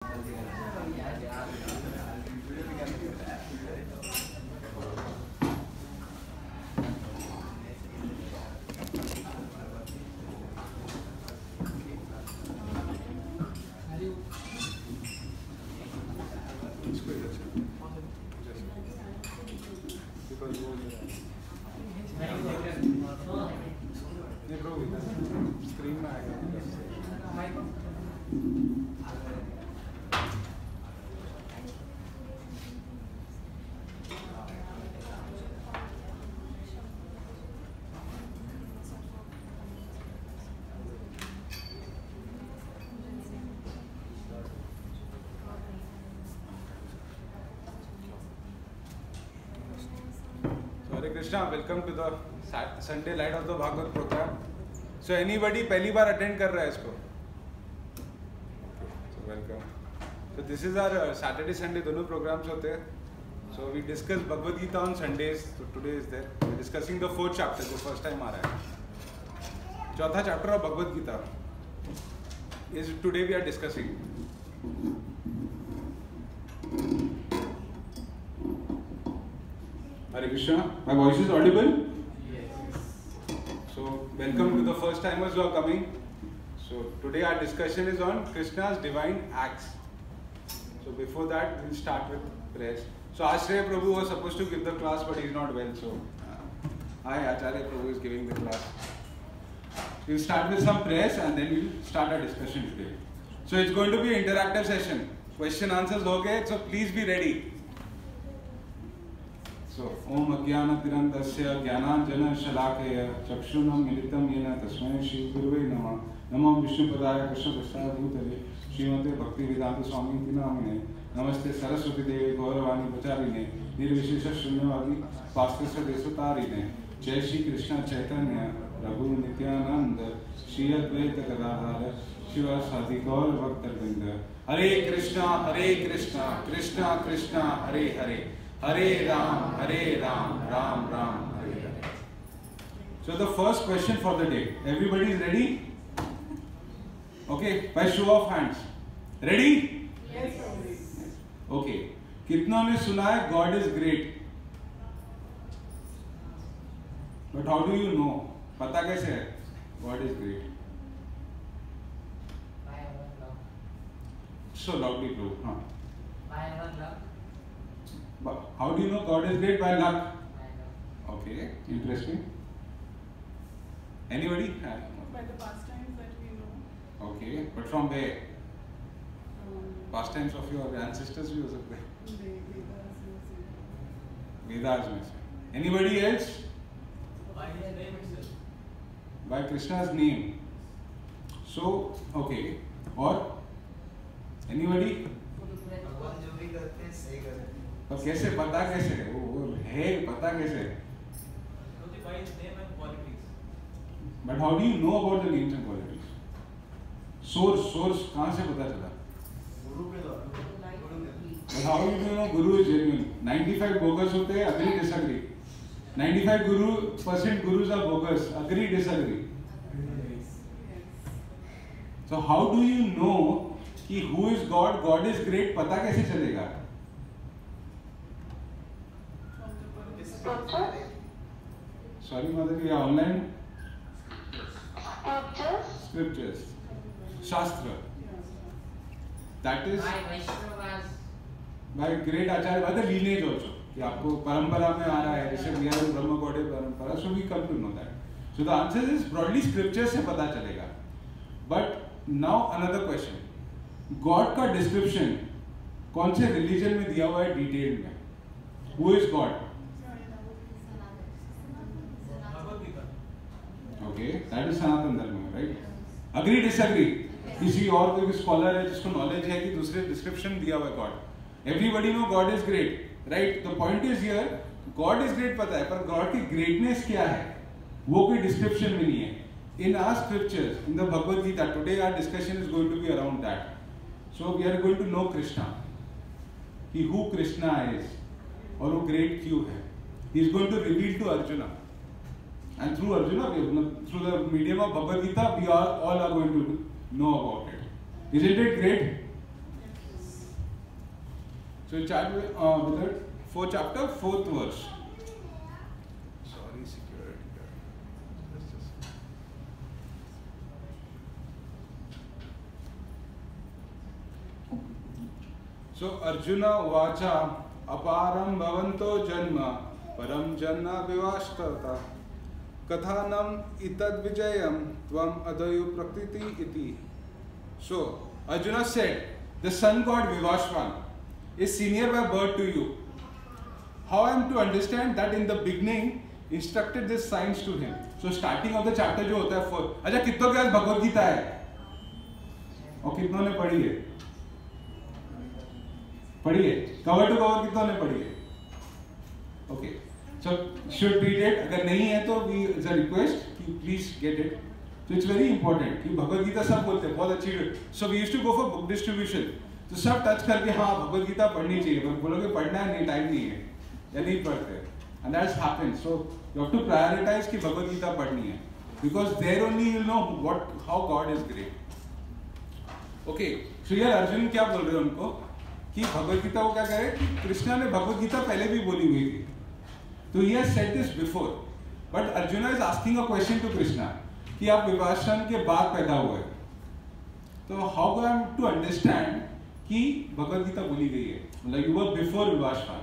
Hare Krishna, welcome to the Sunday Light of the Bhagavad program. So anybody पहली बार attend कर रहा है इसको? So welcome. So this is our Saturday Sunday दोनों programs होते हैं. So we discuss Bhagavad Gita on Sundays. So today is there. We are discussing the fourth chapter जो first time आ रहा है. चौथा chapter of Bhagavad Gita is today we are discussing. Hare Krishna, my voice is audible? Yes. So welcome to the first timers who are coming. So today our discussion is on Krishna's divine acts. So before that we'll start with prayers. So Ashraya Prabhu was supposed to give the class but he is not well. So hi, Acharya Prabhu is giving the class. We'll start with some prayers and then we'll start our discussion today. So it's going to be an interactive session. Question answers okay, so please be ready. So, Om Ajnanatirandasya Jnananjana Shalakaya Chakshunam Militam Yena Tasmai Shri Gurave Namah Namah Vishnupadaya Krishna Prasad Bhutale Srimate Bhaktivedanta Swami Namine Namaste Saraswati Devi Gauravani Pacharine Nirvishesha Shunyavadi Pastasya Desatarine Jai Shri Krishna Chaitanya Prabhu Nityananda Shri Advaita Gadadhara Shiva Sadi Gaur Bhaktarvinda Hare Krishna Krishna Krishna Hare Hare Hare Ram, Ram Ram, Hare Hare. So the first question for the day. Everybody is ready? Okay, by show of hands. Ready? Yes. Okay. कितनों ने सुना है God is great? But how do you know? पता कैसे है? God is great. By our love. So loudly, bro. हाँ. By our love. But how do you know God is great? By luck. By love. Okay, interesting. Anybody? By the pastimes that we know. Okay, but from where? Pastimes of your ancestors भी हो सकते हैं. Vedas में से. Anybody else? By his name itself. By Krishna's name. So, okay. और? Anybody? भगवान जो भी करते हैं सही करते हैं. तो कैसे पता कैसे है? वो है पता कैसे है? By his name and qualities. But how do you know about the names and qualities? Source कहाँ से पता चला? गुरु के द्वारा. But how do you know Guru is genuine? 95 bogus होते हैं, agree disagree. 95% gurus are bogus, agree disagree. So how do you know कि who is God? God is great. पता कैसे चलेगा? Sorry, mother, you are online? Scriptures. Shastra. That is By Vaishnavas. by great Acharya, by the lineage also. कि आपको परंपरा में आ रहा है, जैसे we are in Brahma Gaudiya परंपरा, so we come to know that. So the answer is broadly scriptures से पता चलेगा. But now another question. God का description कौन से religion में दिया हुआ है detailed में? Who is God? Okay, that is सनातन धर्म में, right? Agree, disagree? किसी और कोई स्कॉलर है जिसको नॉलेज है कि दूसरे डिस्क्रिप्शन दिया हुआ है God. Everybody know God is great, right? The point is here, God is great पता है, पर God की greatness क्या है? वो कोई डिस्क्रिप्शन में नहीं है. In our scriptures, in the Bhagavad Gita, today our discussion is going to be around that. So we are going to know Krishna, कि who Krishna is, और वो great क्यों है. He is going to reveal to Arjuna. And through Arjuna, through the medium of Bhagavad Gita, we all are going to know about it. Isn't it great? So start with the fourth chapter, fourth verse. Sorry, security guard. So Arjuna vacha aparam bhavanto janma param janna vivashtata kathanam itad vijayam tvam adayu prakriti iti. So Arjuna said, the sun god Vivashvan is senior by birth to you. How I am to understand that in the beginning instructed this science to him. So starting of the chapter जो होता है 4. अच्छा कितनों के पास भगवद गीता है और कितनों ने पढ़ी है? पढ़ी है कवर टू कवर कितनों ने पढ़ी है? Okay, so should read it. अगर नहीं है तो we is a request कि please get it. So it's very important कि भगवद गीता सब बोलते हैं बहुत अच्छी. So we used to go for book distribution. तो सब टच करके हाँ भगवद गीता पढ़नी चाहिए. पर बोलोगे पढ़ना है नहीं टाइम नहीं है या नहीं पढ़ते. And that's happened. So you have to prioritize कि भगवद गीता पढ़नी है. Because there only you know how God is great. Okay, so here Arjun क्या बोल रहे हैं उनको कि भगवद गीता को क्या करे कि कृष्णा ने भगवद गीता पहले भी बोली हुई थी. तो he has said this before. But Arjuna is asking a question to Krishna कि आप विभाषण के बाद पैदा हुए. तो how do I to understand कि भगवद गीता बोली गई है? Like you were before विभाषण,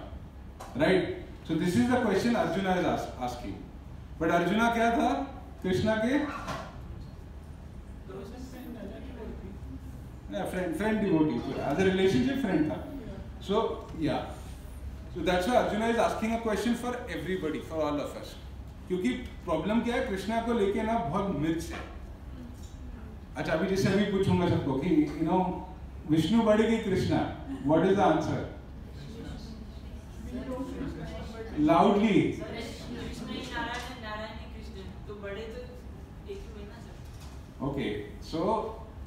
right? So this is the question Arjuna is asking. But Arjuna क्या था? कृष्णा के friend devotee. So as a relationship friend था. So yeah. So that's why Arjuna is asking a question for everybody, for all of us. क्योंकि problem क्या है कृष्णा को लेके ना बहुत मिथ्स है. अच्छा अभी जैसे अभी पूछूंगा सबको कि you know विष्णु बढ़ेगी Krishna. What is the answer? Loudly. Okay, so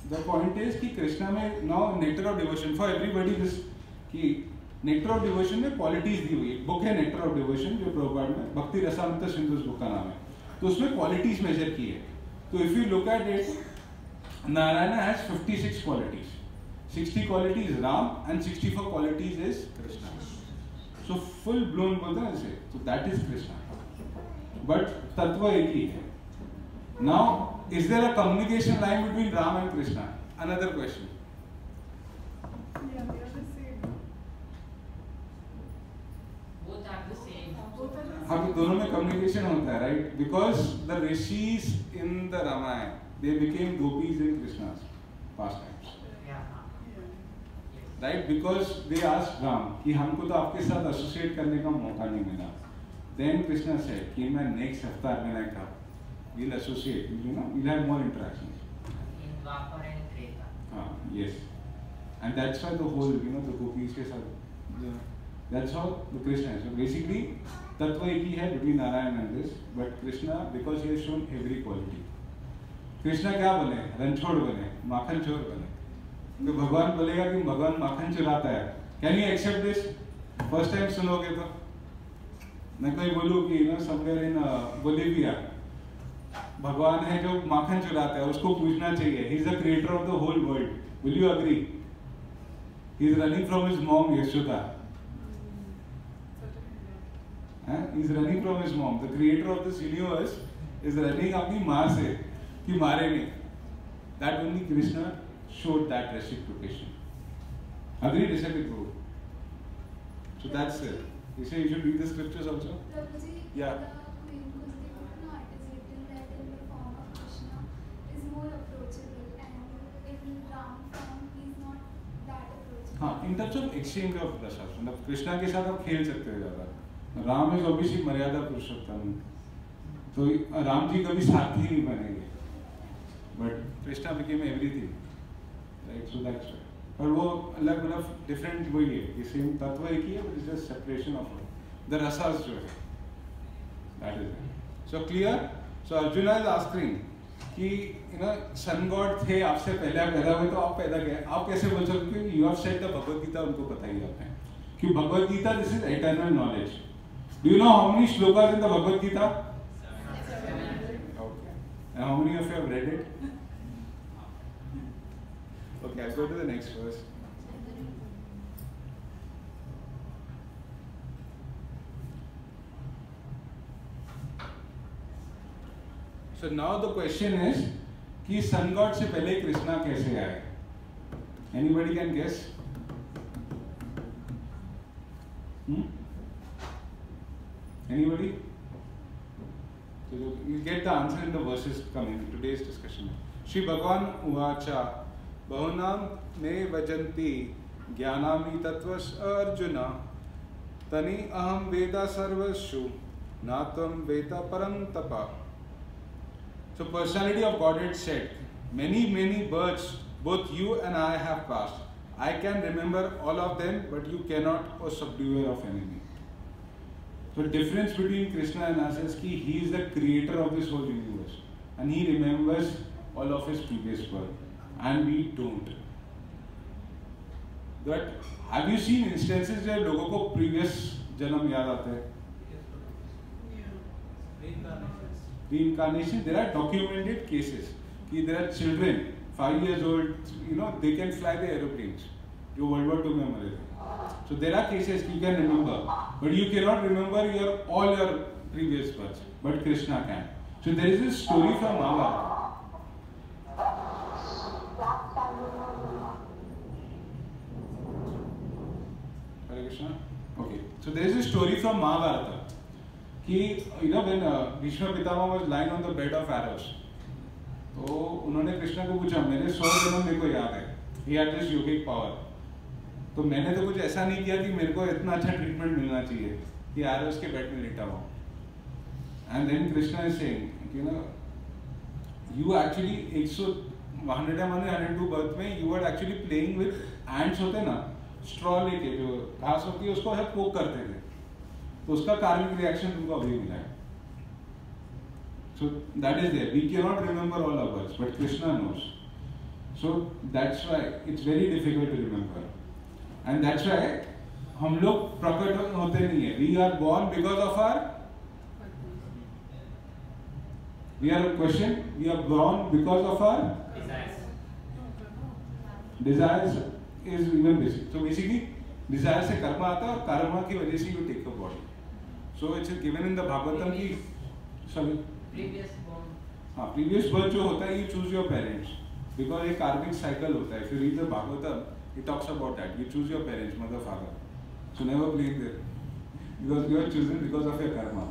the point is कि कृष्णा में now nectar of devotion for everybody this कि nectar of devotion में qualities दी हुई है. बुक है nectar of devotion जो प्रभुपाद में भक्ति रसामृत सिंधु बुक का नाम है. तो उसमें qualities measure की है. तो if you look at it, Narayana has 56 qualities. 60 qualities Ram and 64 qualities is Krishna. So full blown बोलते हैं इसे. So that is Krishna. But तत्व एक ही है. Now is there a communication line between Ram and Krishna? Another question. Yeah, they are the same. Both are the same. Both are the हाँ तो same. दोनों में communication होता है, right? Because the rishis in the Ramayana they became gopis in Krishna's pastimes, Yeah. Yeah. right? Because they asked Ram कि हमको तो आपके साथ associate करने का मौका नहीं मिला. Then Krishna said कि मैं next avatar में ना कहा we'll associate, you know, we'll have more interactions. In Dwapar and Treta. Yes, and that's why the whole, you know, the gopis के साथ, yeah, that's how the Krishna is. So basically, तत्व एक ही है between Narayan and this, but Krishna because he has shown every quality. Krishna क्या बने? रनछोड़ बने, माखन चोर बने. तो भगवान बोलेगा कि भगवान माखन चुराता है. Can you accept this? First time सुनोगे तो मैं कोई बोलूँ कि you know somewhere in Bolivia भगवान है जो माखन चुराता है उसको पूछना चाहिए. He is the creator of the whole world. Will you agree? He is running from his mom Yashoda. He is running from his mom. The creator of this universe is running अपनी माँ से कि मारे नहीं. That only Krishna showed that reciprocation. Agree, disagree, bro? So that's it. You say you should read the scriptures also. Prabhuji, Yeah. the Queen Kunti Bhutna is written that in the form of Krishna is more approachable, and in Ram form he is not that approachable. हाँ, in terms of exchange of रसा, मतलब कृष्णा के साथ आप खेल सकते हो ज़्यादा. राम is obviously मर्यादा पुरुषोत्तम, तो राम जी कभी साथी नहीं बनेंगे. But Krishna became everything, right? So that's why. पर वो अलग मतलब different वही है, ये same तत्व एक ही है, but it's just separation of the rasas जो है. That is it. So clear? So Arjuna is asking कि you know sun god थे आपसे पहले आप पैदा हुए तो आप पैदा गए. आप कैसे बोल सकते हो? You have said the Bhagavad Gita उनको पता ही आपने. कि Bhagavad Gita this is eternal knowledge. Do you know how many shlokas in the Bhagavad Gita? 700. Okay. And how many of you have read it? Okay, I'll go to the next verse. So now the question is कि sun god से पहले कृष्णा कैसे आए? Anybody can guess? Anybody? So you get the answer in the verses coming in today's discussion. Shri Bhagavan uvacha bahunam me vajanti jnanami tattvas arjuna tani aham veda sarvashu natvam veda param tapa. So personality of Godhead said, many births both you and I have passed. I can remember all of them, but you cannot, O subduer of enemy. So the difference between Krishna and us is that he is the creator of this whole universe, and he remembers all of his previous birth, and we don't. But have you seen instances where लोगों को previous जन्म याद आते हैं? Reincarnation. There are documented cases. There are children, 5 years old, they can fly the aeroplanes. जो World War II में मरे थे. So there are cases you can remember, but you cannot remember all your previous births. But Krishna can. So there is this story from Mahabharata. Hare Krishna. Okay. So there is a story from Mahabharata. When Bhishma Pitama was lying on the bed of arrows, तो उन्होंने कृष्ण को पूछा, मेरे 100 जन्म मेरे को याद है. He had this yogic power. तो मैंने तो कुछ ऐसा नहीं किया कि मेरे को इतना अच्छा ट्रीटमेंट मिलना चाहिए कि आरोस के बेड में लेटा हुआ. And then Krishna is saying, you actually 102 birth में you were actually playing with ants होते ना, straw लेके जो घास होती है उसको सब पोक करते थे. तो उसका कार्मिक रिएक्शन तुमको अभी मिला है. So that is there. We cannot remember all of us, but Krishna knows. So that's why it's very difficult to remember. And that's why हम लोग प्रकट होते नहीं है. We are born because of our. We are a question. We are born because of our desires is even basic. So basically, desire से कर्म आता है और कर्म की वजह से you take a body. So it's given in the Bhagavatam की previous birth जो होता है you choose your parents because एक karmic cycle होता है. If you read the Bhagavatam, it talks about that. You choose your parents, mother, father. So never blame them because you are chosen because of your karma.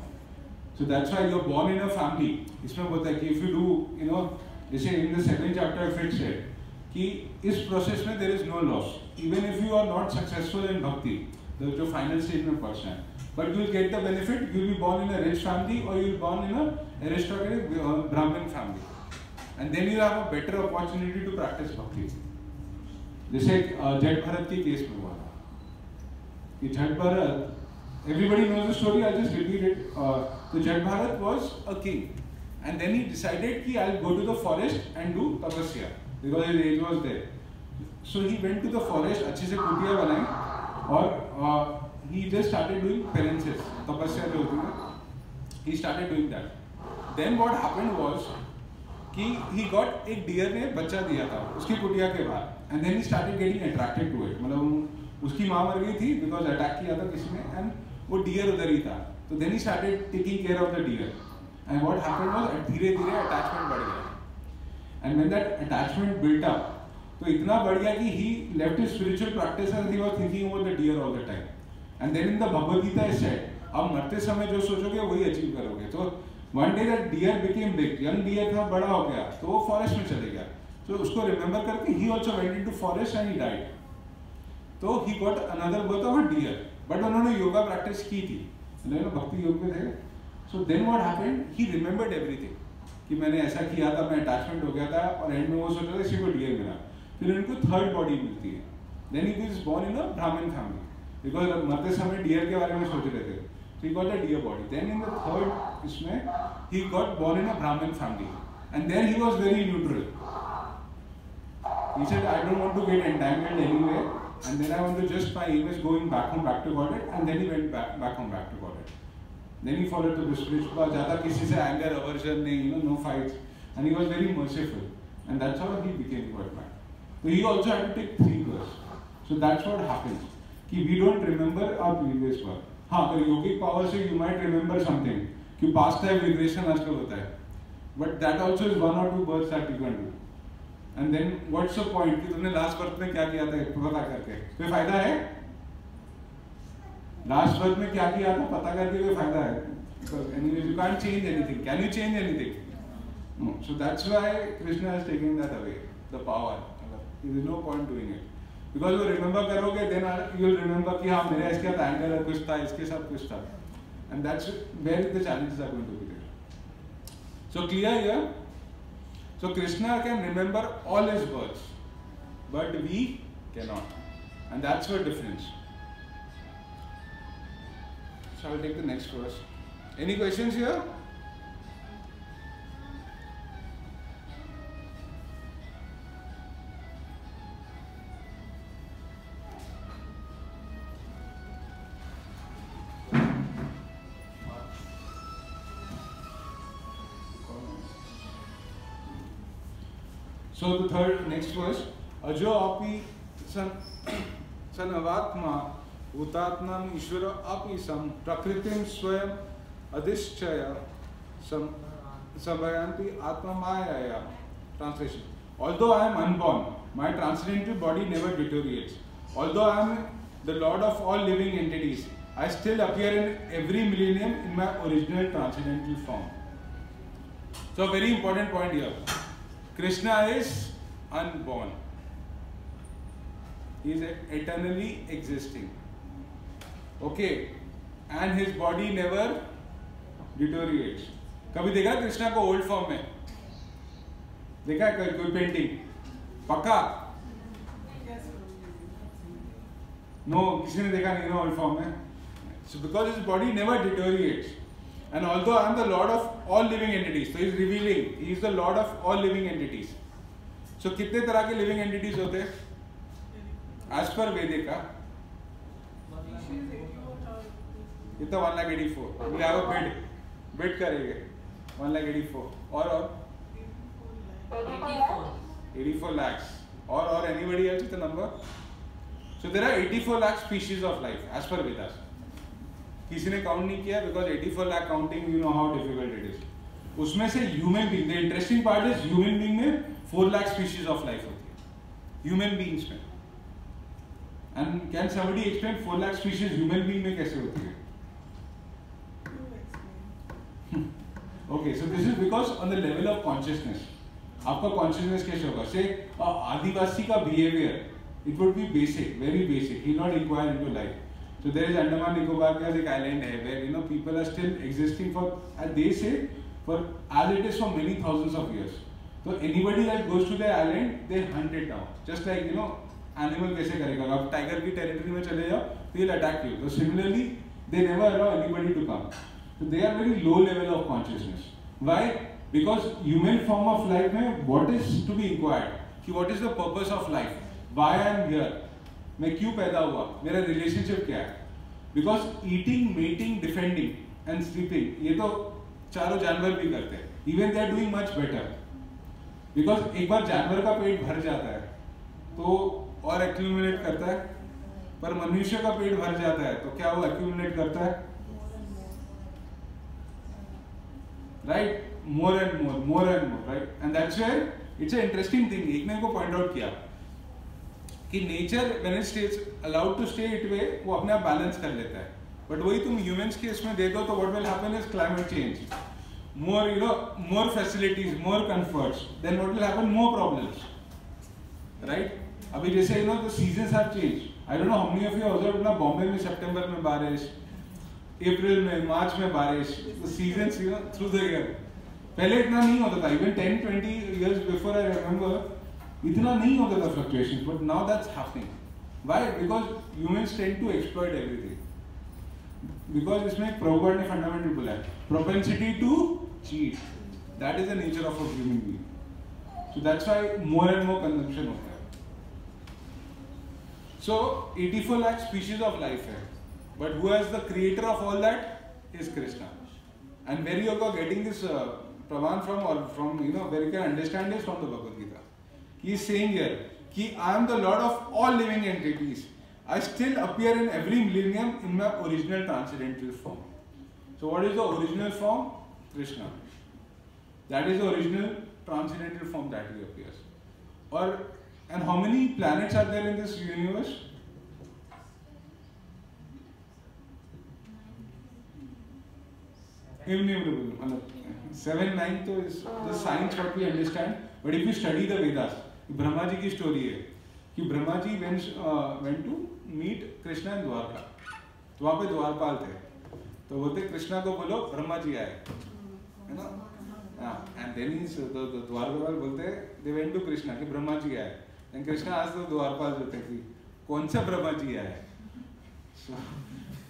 So that's why you are born in a family. इसमें बोलता है कि if you do, जैसे in the 2nd chapter it said कि इस process में there is no loss. Even if you are not successful in bhakti, the जो final stage में पहुंचना है. But you will get the benefit. You will be born in a rich family or you will be born in a aristocratic Brahmin family, and then you have a better opportunity to practice bhakti. जैसे जट भरत की case में हुआ था कि जट Bharat, everybody knows the story. I'll just repeat it. So Jat Bharat was a king, and then he decided कि I'll go to the forest and do tapasya because his age was there. So he went to the forest, अच्छे से कुटिया बनाई और he just started doing penances, tapasya जो होती है. He started doing that. Then what happened was कि he got एक deer ने बच्चा दिया था उसकी कुटिया के बाहर, and then he started getting attracted to it. मतलब उसकी माँ मर गई थी because attack किया था किसी ने, and वो deer उधर ही था. So then he started taking care of the deer, and what happened was धीरे-धीरे attachment बढ़ गया, and when that attachment built up, तो इतना बढ़ गया कि he left his spiritual practice and he was thinking about the deer all the time. And then in the Bhagavad Gita is said, आप मरते समय जो सोचोगे वही अचीव करोगे. तो one day that deer became big, young deer था, बड़ा हो गया, तो वो forest में चले गया. तो उसको remember करके he also went into forest and he died. तो he got another birth of a deer, but उन्होंने योगा practice की थी, उन्होंने भक्ति योग में थे. So then what happened? He remembered everything. कि मैंने ऐसा किया था, मैं attachment हो गया था और end में वो सोचा था इसी को deer मिला. फिर उनको third body मिलती है. Then he was born in a Brahmin family. Because मरते समय deer के बारे में सोच रहे थे. So he got a deer body. Then in the third इसमें he got born in a Brahmin family, and there he was very neutral. He said, I don't want to get entangled anywhere, and then I want to just my aim is going back home, back to Godhead, and then he went back home, back to Godhead. Then he followed the spiritual, ज़्यादा किसी से anger, aversion नहीं, no fights, and he was very merciful, and that's how he became God man. So he also had to take 3 births. So that's what happens. कि we don't remember our previous birth. हाँ, अगर योगिक power से you might remember something. कि past time regression आजकल होता है. But that also is 1 or 2 births that you can do. And then what's the point कि तुमने लास्ट बर्थ में क्या किया था पता करके कोई फायदा है? लास्ट बर्थ में क्या किया था पता करके कोई फायदा है? Because anyway you can't change anything. Can you change anything? No. So that's why Krishna has taken that away, the power. There is no point doing it. Because you remember करोगे then you will remember कि हाँ मेरे इसके साथ angle है कुछ था इसके साथ कुछ था. And that's where the challenges are going to be there. So clear here? So Krishna can remember all his births, but we cannot. And that's the difference. So I will take the next verse. Any questions here? So the next verse, Ajo api sanavatma Utatnam Ishvara api sam prakritim swayam adhischaya sambayanti atma mayaya. Translation. Although I am unborn, my transcendental body never deteriorates. Although I am the Lord of all living entities, I still appear in every millennium in my original transcendental form. So a very important point here. Krishna is unborn. He is eternally existing. Okay, and his body never deteriorates. कभी देखा कृष्णा को old form में? देखा है कोई painting? पक्का? No, किसी ने देखा नहीं ना ओल्ड फॉर्म में? So because his body never deteriorates, and although I am the Lord of all living entities, so he is revealing he is the Lord of all living entities. So कितने तरह के living entities होते हैं? As per Vedika, इतना 1,84,000. We have a bid करेंगे 1,84,000 और 84 lakhs or anybody else with a number? So there are 84 lakh species of life as per Vedas. किसी ने काउंट नहीं किया because 84 lakh counting you know how difficult it is. उसमें से human being, the interesting part is human being में 4 lakh species of life होती है human beings में. And can somebody explain 4 lakh species human being में कैसे होती है? Okay, so this is because on the level of consciousness. आपका consciousness कैसे होगा? Say आदिवासी का behavior, it would be basic, very basic. He not inquire into life. So there is Andaman Nicobar as an island where you know people are still existing for, as they say, for as it is for many thousands of years. So anybody that goes to the island, they hunt it down. Just like you know, animal कैसे करेगा? आप tiger की territory में चले जाओ, they will attack you. So similarly, they never allow anybody to come. So they are very low level of consciousness. Why? Because human form of life में what is to be inquired? कि what is the purpose of life? Why I am here? मैं क्यों पैदा हुआ? मेरा relationship क्या है? Because eating, mating, defending and sleeping ये तो चारों जानवर भी करते हैं. Even they are doing much better. Because एक बार जानवर का पेट भर जाता है तो और accumulate करता है. पर मनुष्य का पेट भर जाता है तो क्या वो accumulate करता है? Right? More and more, right? And that's where it's an interesting thing. एक ने को point out किया कि nature when it stays allowed to stay it way वो अपने आप balance कर लेता है. But वही तुम humans के इसमें दे दो तो what will happen is climate change, more you know more facilities, more comforts. Then what will happen? More problems, right? अभी जैसे you know the seasons have changed. I don't know how many of you observed ना बॉम्बे में सितंबर में बारिश, अप्रैल में मार्च में बारिश, the seasons you know through the year. पहले इतना नहीं होता था. Even 10-20 years before I remember इतना नहीं होता था fluctuations, but now that's happening. Why? Because humans tend to exploit everything. Because इसमें Prabhupada ने fundamental बोला है, propensity to cheat. That is the nature of a human being. So that's why more and more consumption होता है. So 84 lakh species of life है, but who is the creator of all that is Krishna. And where you are getting this Praman from, or from you know where you can understand is from the Bhagavad Gita. He is saying here, कि I am the Lord of all living entities. I still appear in every millennium in my original transcendental form. So what is the original form? Krishna. That is the original transcendental form that he appears. And how many planets are there in this universe? Innumerable. 7, 9 तो is the science what we understand. But if you study the Vedas, Brahma ji की story है कि Brahma ji went to meet Krishna in Dwarka. तो वहाँ पे द्वारपाल थे. तो बोलते कृष्णा को बोलो ब्रह्मा जी आए, है ना? And then the द्वारपाल बोलते they went to Krishna कि ब्रह्मा जी आए. And Krishna asked the द्वारपाल जो थे कि कौन सा ब्रह्मा जी आए?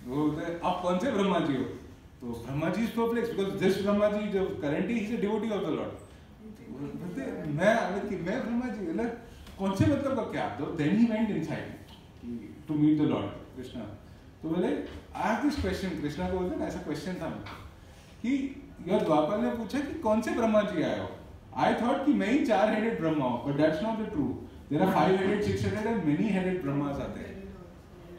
वो बोलते आप कौन से ब्रह्मा जी हो? तो Brahma ji is perplexed because this Brahma ji जो currently he is a devotee of the Lord. बोलते मैं ब्रह्मा जी मतलब कौन से मतलब का क्या? तो then he went inside to meet the Lord Krishna. तो बोले I have this question. Krishna को बोलते ना ऐसा question था कि यह द्वारपाल ने पूछा कि कौन से ब्रह्मा जी आए हो? I thought कि मैं ही 4-headed ब्रह्मा हूँ, but that's not the true. There are 5-headed, 6-headed and many-headed Brahma's आते हैं.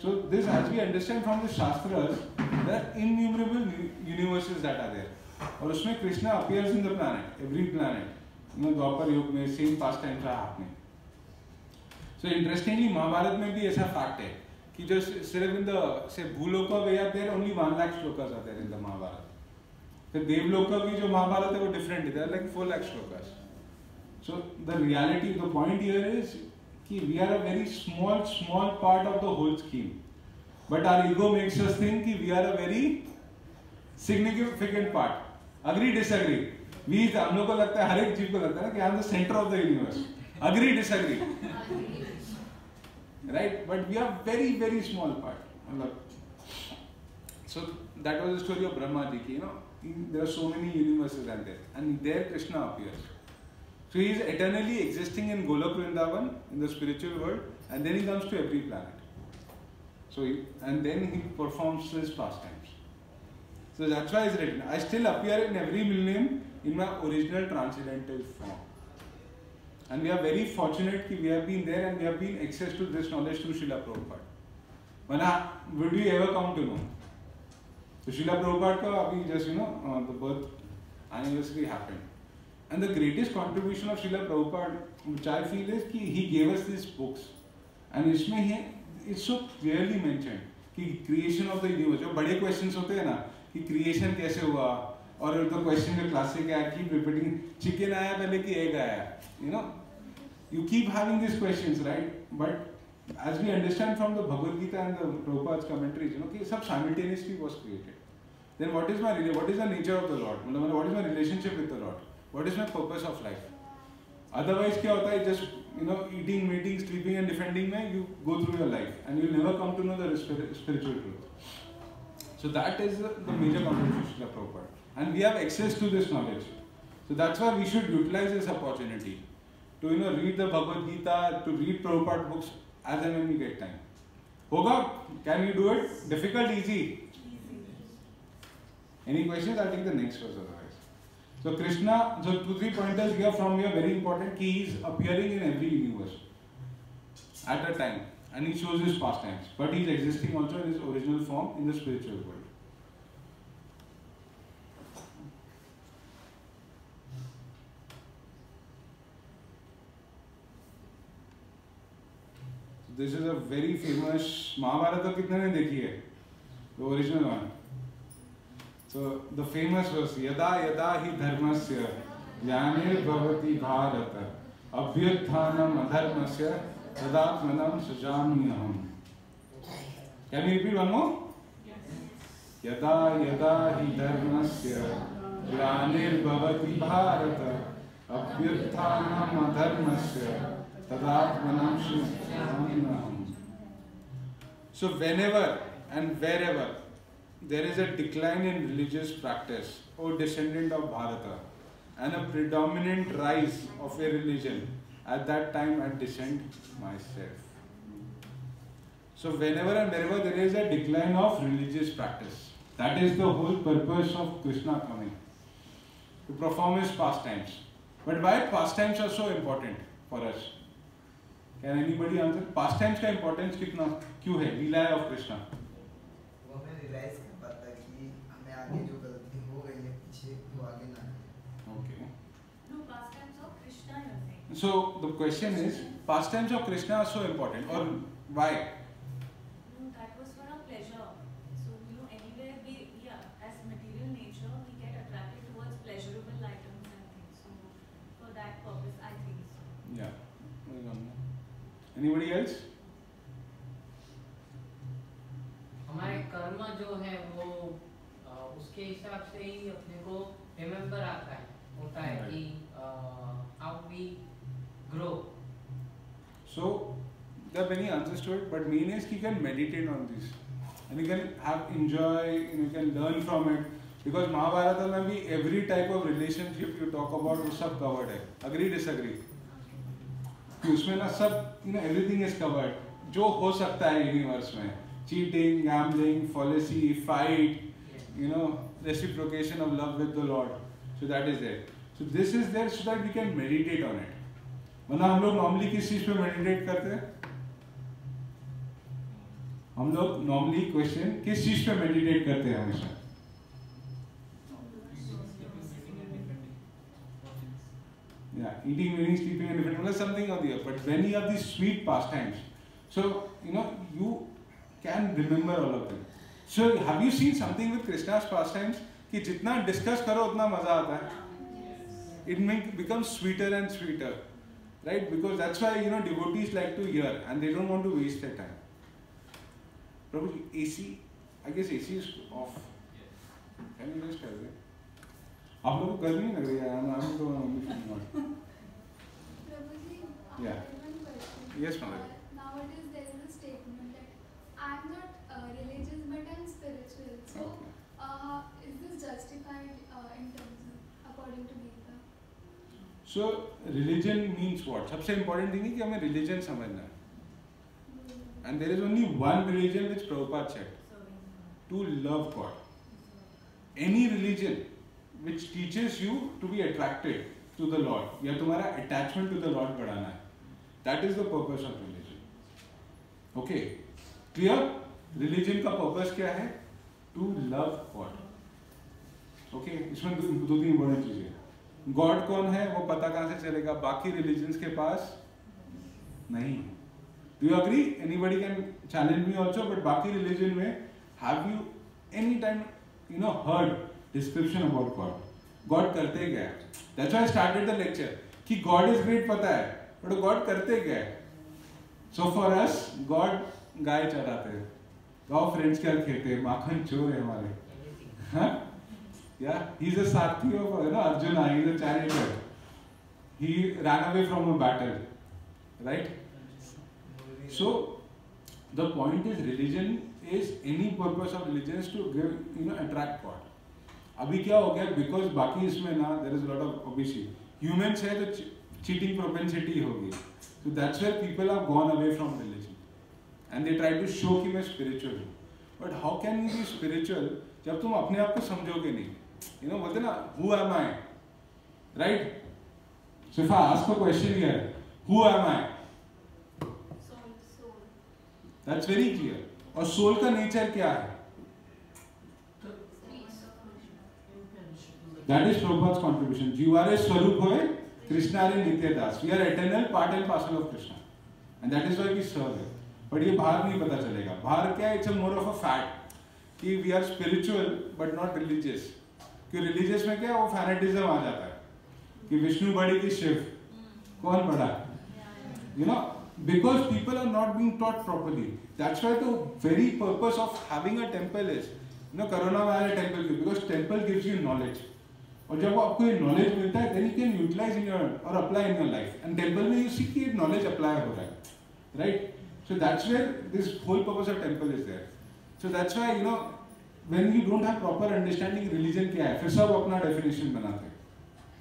So this, as we understand from the Shastras, there are innumerable universes that are there. और उसमें Krishna appears in the planet, every planet. द्वापर युग में same pastime रहा आपने. So interestingly, Mahabharat में भी ऐसा fact है कि जो सिर्फ in the say भूलोका we are there only 1 lakh shlokas are there in the Mahabharat. फिर देवलोका की जो महाभारत है वो different है, there are like 4 lakh shlokas. So the reality, the point here is कि we are a very small part of the whole scheme, but our ego makes us think कि we are a very significant part. Agree, disagree? हम लोग को लगता है, हर एक जीव को लगता है ना कि I am the center of the universe. Agree, disagree? Right? But we are very small part. So that was the story of Brahma ji ki, there are so many universes and there Krishna appears. So he is eternally existing in Golok Vrindavan, in the spiritual world, and then he comes to every planet. So and then he performs his pastimes. So that's why it's written, I still appear in every millennium in my original transcendental form. And we are very fortunate that we have been there and we have been access to this knowledge through Srila Prabhupada. But would we ever come to know? So Srila Prabhupada ka abhi just the birth anniversary happened. And the greatest contribution of Srila Prabhupada, which I feel is that he gave us these books. And it's so clearly mentioned कि creation of the universe, जो बड़े questions होते हैं ना कि creation कैसे हुआ, और the question का classic है, I keep repeating, chicken आया पहले कि egg आया, you keep having these questions, right? But as we understand from the Bhagavad Gita and the Prabhupada's commentaries, कि सब simultaneously was created. Then what is the nature of the Lord? What is my relationship with the Lord? What is my purpose of life? Otherwise, क्या होता है? Just eating, meeting, sleeping, and defending में you go through your life, and you will never come to know the spiritual truth. So that is the major contribution of Prabhupada, and we have access to this knowledge. So that's why we should utilize this opportunity to read the Bhagavad Gita, to read Prabhupada books as and when we get time. Hoga? Can you do it? Difficult, easy? Any questions? I'll take the next verse otherwise. So Krishna, so 2-3 pointers here from here very important. He is appearing in every universe at a time, and he shows his pastimes. But he is existing also in his original form in the spiritual world. So this is a very famous Mahabharata. कितने ने देखी है? The original one. So the famous verse, Yada Yada Hi Dharmasya Jnanir Bhavati Bharat Abhyutthanam Adharmasya Tadatmanam Sajamyaham. Can we repeat one more? Yada Yada Hi Dharmasya Jnanir Bhavati Bharat Abhyutthanam Adharmasya Tadatmanam Sajamyaham. So whenever and wherever there is a decline in religious practice, O descendant of Bharata, and a predominant rise of a religion, at that time I descend myself. So whenever and wherever there is a decline of religious practice, that is the whole purpose of Krishna coming, to perform his pastimes. But why pastimes are so important for us? Can anybody answer? Pastimes का importance कितना क्यों है? लीला of Krishna. वो हमें realize कर पाता है कि हमें आगे जो गलती हो गई है पीछे वो आगे ना. Okay. So the question is, pastimes of Krishna are so important, or why? No, that was for our pleasure. So, anywhere as material nature, we get attracted towards pleasurable items and things. So, for that purpose, I think so. Yeah. Anybody else? हमारे कर्म जो है वो उसके हिसाब से ही अपने को रिमेम्बर आता है होता है कि how we grow. So there are many answers to it, but main is you can meditate on this and you can enjoy, you can learn from it, because Mahabharata में भी every type of relationship you talk about वो सब covered है. Agree disagree? कि उसमें ना सब everything is covered जो हो सकता है यूनिवर्स में. Cheating, gambling, fallacy, fight, reciprocation of love with the Lord. So that is there. So this is there so that we can meditate on it. वरना हम लोग नॉर्मली किस चीज पे मेडिटेट करते हैं? हम लोग नॉर्मली क्वेश्चन किस चीज पे मेडिटेट करते हैं हमेशा? Yeah, eating, drinking, sleeping, and different, something or the other. But when you have these sweet pastimes, so you can remember all of them. So have you seen something with Krishna's pastimes? कि जितना discuss करो उतना मजा आता है. It becomes sweeter and sweeter, right? Because that's why devotees like to hear and they don't want to waste their time. Prabhu, AC, I guess AC is off. Can you just tell me? आप लोगों को गर्मी नहीं लग रही है? I'm the only feeling hot. Prabhuji, Yeah. I have one question. Yes, mother. Nowadays there is a statement that I'm not religious but I'm spiritual. So Okay. is this justified in terms of according to Gita? So religion means what? सबसे important thing है कि हमें religion समझना है. And there is only one religion which Prabhupada said, to love God. Any religion which teaches you to be attracted to the Lord, या तुम्हारा attachment to the Lord बढ़ाना है, that is the purpose of religion. Okay, clear? Religion का purpose क्या है? To love God. Okay, इसमें दो तीन important चीजें हैं. God कौन है वो पता कहाँ से चलेगा? बाकी religions के पास नहीं. Do you agree? Anybody can challenge me also, but बाकी religion में have you any time heard description about God? God करते क्या है? That's why I started the lecture कि God is great पता है, but God करते क्या है? So for us, God गाय चराते हैं, गाँव फ्रेंड्स के साथ खेलते हैं, माखन चोर है हमारे, हाँ? Yeah, he's a Sarathi of Arjuna. He's a charioteer. He ran away from a battle, right? So the point is, religion is any purpose of religion is to give attract God. अभी क्या हो गया? Because बाकी इसमें ना there is a lot of obviously humans है तो cheating propensity होगी. So that's where people have gone away from religion and they try to show कि मैं spiritual हूँ. But how can you be spiritual जब तुम अपने आप को समझोगे नहीं? बोलते ना, who am I? Right? So if I ask a question here, who am I? Soul. That's very clear. और soul का nature क्या है? That is Prabhupada's contribution. जीवारे स्वरूप होए, कृष्णा रे नित्य दास. We are eternal, part and parcel of Krishna, and that is why we serve him. But ये बाहर नहीं पता चलेगा. बाहर क्या है? It's a more of a fact कि we are spiritual but not religious. कि religious में क्या है? वो fanatism आ जाता है कि विष्णु बड़ी की शिव, कौन बड़ा? Because people are not being taught properly. That's why the very purpose of having a temple is, corona में आया temple क्यों? Because temple gives you knowledge. और जब आपको ये knowledge मिलता है, then you can utilize in your or apply in your life. And temple में you see कि knowledge apply हो रहा है, right? So that's where this whole purpose of temple is there. So that's why when you don't have proper understanding religion क्या है, फिर सब अपना definition बनाते हैं.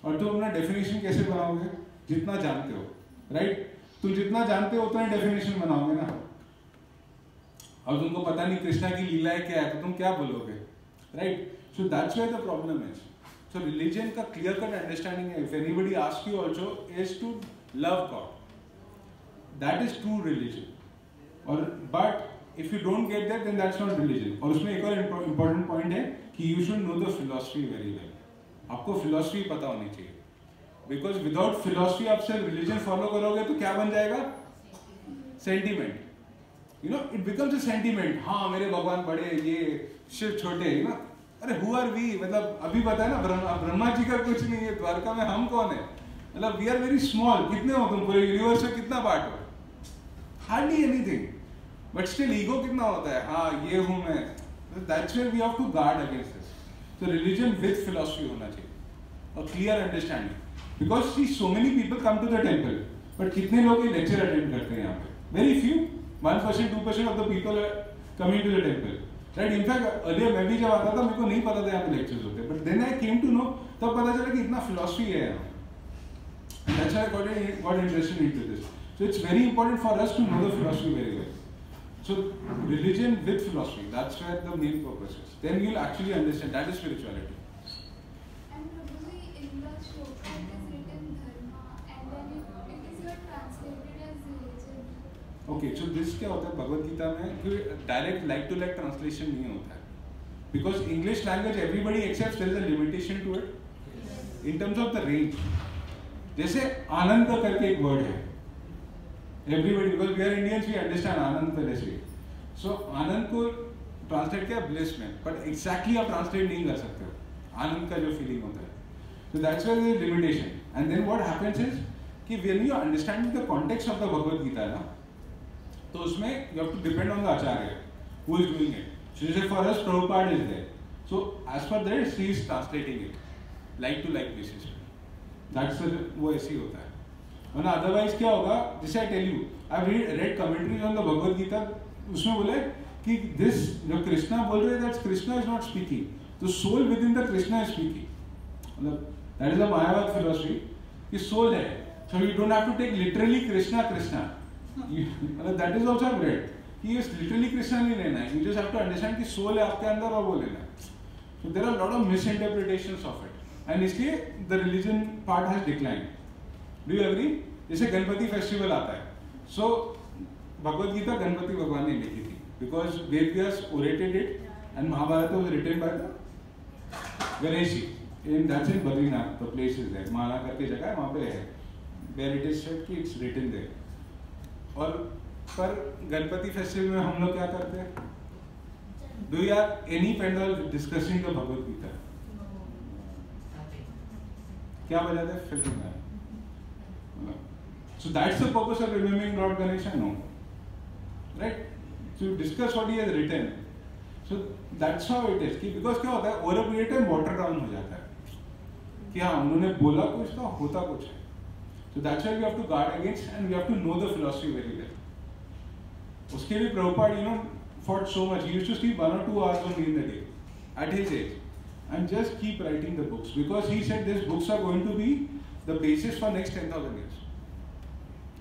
और तुम अपना definition कैसे बनाओगे? जितना जानते हो, right? तुम जितना जानते हो उतना डेफिनेशन बनाओगे ना. और तुमको पता नहीं कृष्णा की लीलाएं क्या है तो तुम क्या बोलोगे, right? So that's where the problem is. So religion का क्लियर कट अंडरस्टैंडिंग है. If anybody ask you also is to love God, that is true religion. और but if you don't get that then that's not religion. और उसमें एक और important point है कि you should know the philosophy very well. आपको philosophy पता होनी चाहिए. बिकॉज विदाउट फिलोसफी आप सिर्फ रिलीजन फॉलो करोगे तो क्या बन जाएगा? Sentiment. You know it becomes a sentiment. हाँ मेरे भगवान बड़े, ये शिव छोटे, यू नो. अरे हु आर वी? मतलब अभी बताया ना ब्रह्मा जी का कुछ नहीं है, द्वारका में हम कौन है? मतलब वी आर वेरी स्मॉल. कितने हो तुम पूरे यूनिवर्स में? कितना पार्ट हो? Hardly anything. But still ego कितना होता है? हाँ ये हूँ मैं. That's where we have to guard against this. So religion with philosophy होना चाहिए, a clear understanding. Because see so many people come to the temple, but कितने लोग ये lecture attend करते हैं यहाँ पे? Very few, 1%, 2% of the people are coming to the temple. Right? In fact earlier मैं भी जब आता था मेरे को नहीं पता था यहाँ पे lectures होते हैं. But then I came to know, तब पता चला कि इतना philosophy है यहाँ. And that's why I got interested into this. So it's very important for us to know the philosophy very well. So religion with philosophy, that's where the main purpose is. Then you'll actually understand that is spirituality. And probably in the shloka it is written dharma, and then it is your translated as religion. Okay, so this क्या होता है भगवद गीता में कि direct like to like translation नहीं होता है. Because English language everybody accepts there is a limitation to it in terms of the range. जैसे आनंद करके एक word है. Everybody, because we are Indians, we understand आनंद पहले से. So आनंद को ट्रांसलेट किया ब्लिस में, बट एग्जैक्टली आप ट्रांसलेट नहीं कर सकते हो आनंद का जो फीलिंग होता है. So that's where the limitation. And then what happens is कि when you understand the context of the Bhagavad Gita ना, तो उसमें you have to depend on the acharya who is doing it. So जैसे for us Prabhupada is there. So as per that he is translating it like to like basis. That's वो ऐसे ही होता है. वरना otherwise क्या होगा? जैसे I tell you, I read commentaries on the Bhagavad Gita. उसमें बोले कि दिस जो कृष्णा बोल रहे हैं that's Krishna is not speaking, the soul within the Krishna is speaking. मतलब that is a Mayavad philosophy कि सोल है, so you don't have to take literally Krishna Krishna. मतलब दैट इज आल्सो ग्रेट कि ये लिटरली कृष्णा नहीं लेना है. You just have to understand कि सोल है आपके अंदर और वो लेना है. So there are lot of misinterpretations of it, and इसलिए the religion part has declined. Do you agree? जैसे गणपति फेस्टिवल आता है, सो भगवद गीता गणपति भगवान ने लिखी थी because Ved Vyas orated it and Mahabharata was written by the Ganesh ji. In that's in Badrinath, the place is there. Mala करके जगह है वहाँ पे है, वेयर इट इज सेड कि इट्स रिटन देयर. और पर गणपति फेस्टिवल में हम लोग क्या करते हैं? Do you have any pandal discussing the Bhagavad Gita? क्या बजाते हैं? फिल्म में. So that's the purpose of remembering Lord Ganesha, no? Right? To discuss what he has written. So that's how it is. कि because क्या होता है? Over a period time water down हो जाता है. कि हाँ उन्होंने बोला कुछ तो होता कुछ है. So that's why we have to guard against and we have to know the philosophy very well. उसके लिए Prabhupada, you know, fought so much. He used to sleep 1 or 2 hours only in the day at his age and just keep writing the books because he said these books are going to be the basis for next 10,000 years.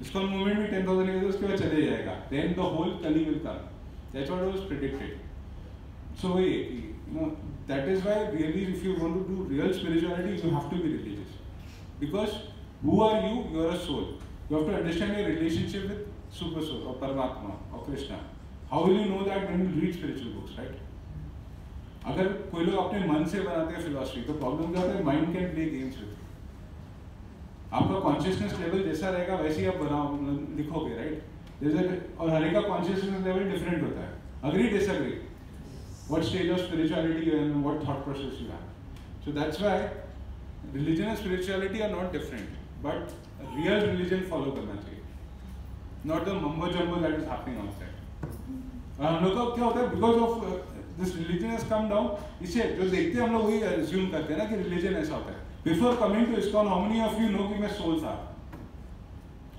इसका movement भी 10,000 years उसके बाद चले जाएगा. Then the whole Kali will come. That's what was predicted. So you know that is why really if you want to do real spirituality you have to be religious. Because who are you? You are a soul. You have to understand your relationship with Super Soul or Paramatma or Krishna. How will you know that when you read spiritual books, right? अगर कोई लोग अपने मन से बनाते हैं philosophy तो problem क्या होता है? Mind can play games with. आपका कॉन्शियसनेस लेवल जैसा रहेगा वैसे ही आप बनाओ लिखोगे, राइट? जैसे और हर एक का कॉन्शियसनेस लेवल डिफरेंट होता है. Agree disagree? What stage of spirituality you are in, what thought process you have. So that's why religion and spirituality are not different, but real religion follow करना चाहिए, not the mumbo jumbo that is happening outside. और हम लोग का क्या होता है? Because of this religion has come down. इसे जो देखते हैं हम लोग वही अज्यूम करते हैं ना कि रिलीजन ऐसा होता है. Before coming to ISKCON, how many of you know कि मैं सोल था